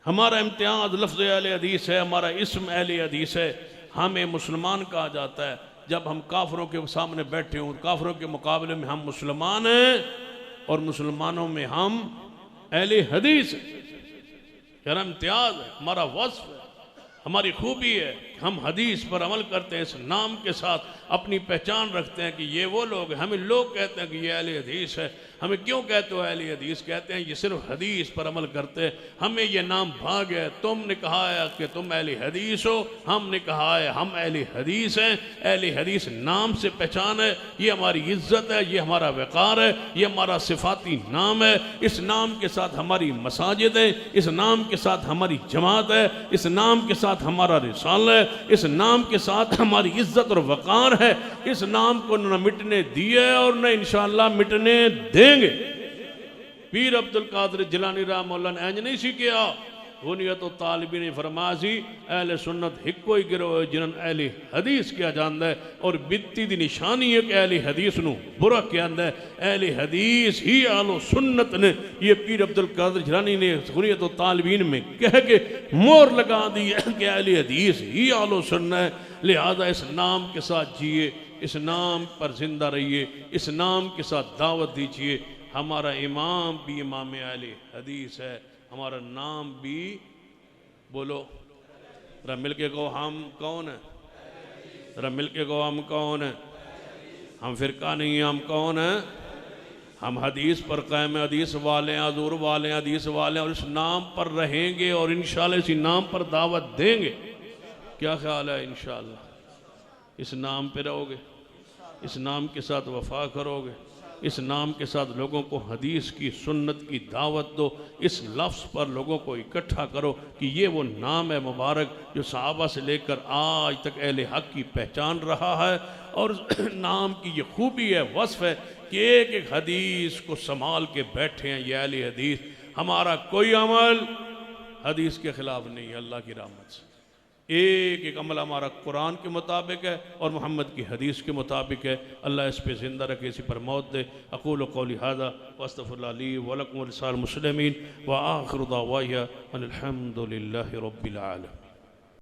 [SPEAKER 1] हमारा इम्तियाज लफ्ज़ अहले हदीस है, हमारा इस्म अहले हदीस है। हमें मुसलमान कहा जाता है जब हम काफरों के सामने बैठे हों, काफरों के मुकाबले में हम मुसलमान हैं और मुसलमानों में हम अहले हदीस हैं। यार इम्तियाज है, हमारा वस्फ है, हमारी खूबी है, हम हदीस पर अमल करते हैं, इस नाम के साथ अपनी पहचान रखते हैं कि ये वो लोग हैं। हमें लोग कहते हैं कि ये अहले हदीस है। हमें क्यों कहते हो अहले हदीस? कहते हैं ये सिर्फ हदीस पर अमल करते हैं। हमें ये नाम भाग है, तुमने कहा है कि तुम अहले हदीस हो, हमने कहा है हम अहले हदीस हैं। अहले हदीस नाम से पहचान है, ये हमारी इज्जत है, ये हमारा वक़ार है, ये हमारा सिफाती नाम है। इस नाम के साथ हमारी मसाजिद है, इस नाम के साथ हमारी जमात है, इस नाम के साथ हमारा रिसाला है, इस नाम के साथ हमारी इज्जत और वक़ार है। इस नाम को न मिटने दिए और न इंशाअल्लाह मिटने देंगे। पीर अब्दुल कादिर जिलानी रहमतुल्लाह ने इंज नहीं सी किया। गुनियत तालिबी ने फरमाया सी अहले सुन्नत हिको ही गिरोह जिन्हन अहले हदीस किया जाता है और बित्ती दी निशानी है कि अहले हदीस नू बुरा किया जाता है। अहले हदीस ही आलो सुन्नत ने, ये पीर अब्दुल कादिर जिलानी ने गुनियत तालिबीन में कह के मोहर लगा दी है कि अहले हदीस ही आलो सुन्नत है। लिहाजा इस नाम के साथ जिए, इस नाम पर जिंदा रहिए, इस नाम के साथ दावत दीजिए। हमारा इमाम भी इमाम अहले हदीस है, हमारा नाम भी बोलो, जरा मिल के कहो हम कौन है, जरा मिल के कहो हम कौन है। हम फिरका नहीं है, हम कौन है? हम हदीस पर कायम है, हदीस वाले हैं, हजूर वाले हैं, हदीस वाले हैं और इस नाम पर रहेंगे और इंशाअल्लाह इसी नाम पर दावत देंगे। क्या ख्याल है? इंशाअल्लाह इस नाम पे रहोगे, इस नाम के साथ वफा करोगे, इस नाम के साथ लोगों को हदीस की सुन्नत की दावत दो। इस लफ्ज़ पर लोगों को इकट्ठा करो कि ये वो नाम है मुबारक जो सहाबा से लेकर आज तक अहले हक़ की पहचान रहा है। और नाम की ये खूबी है, वस्फ़ है कि एक एक हदीस को संभाल के बैठे हैं ये अहले हदीस। हमारा कोई अमल हदीस के ख़िलाफ़ नहीं है अल्लाह की रहमत से। एक एक अमल हमारा कुरान के मुताबिक है और मोहम्मद की हदीस के मुताबिक है। अल्लाह इस पे ज़िंदा रखे, इसी पर मौत दे। अक़ूलु क़ौली हाज़ा व अस्तग़फ़िरुल्लाह ली व लकुम व लिसाइरिल मुस्लिमीन व आख़िरु दअवाना अनिल हम्दुलिल्लाहि रब्बिल आलमीन।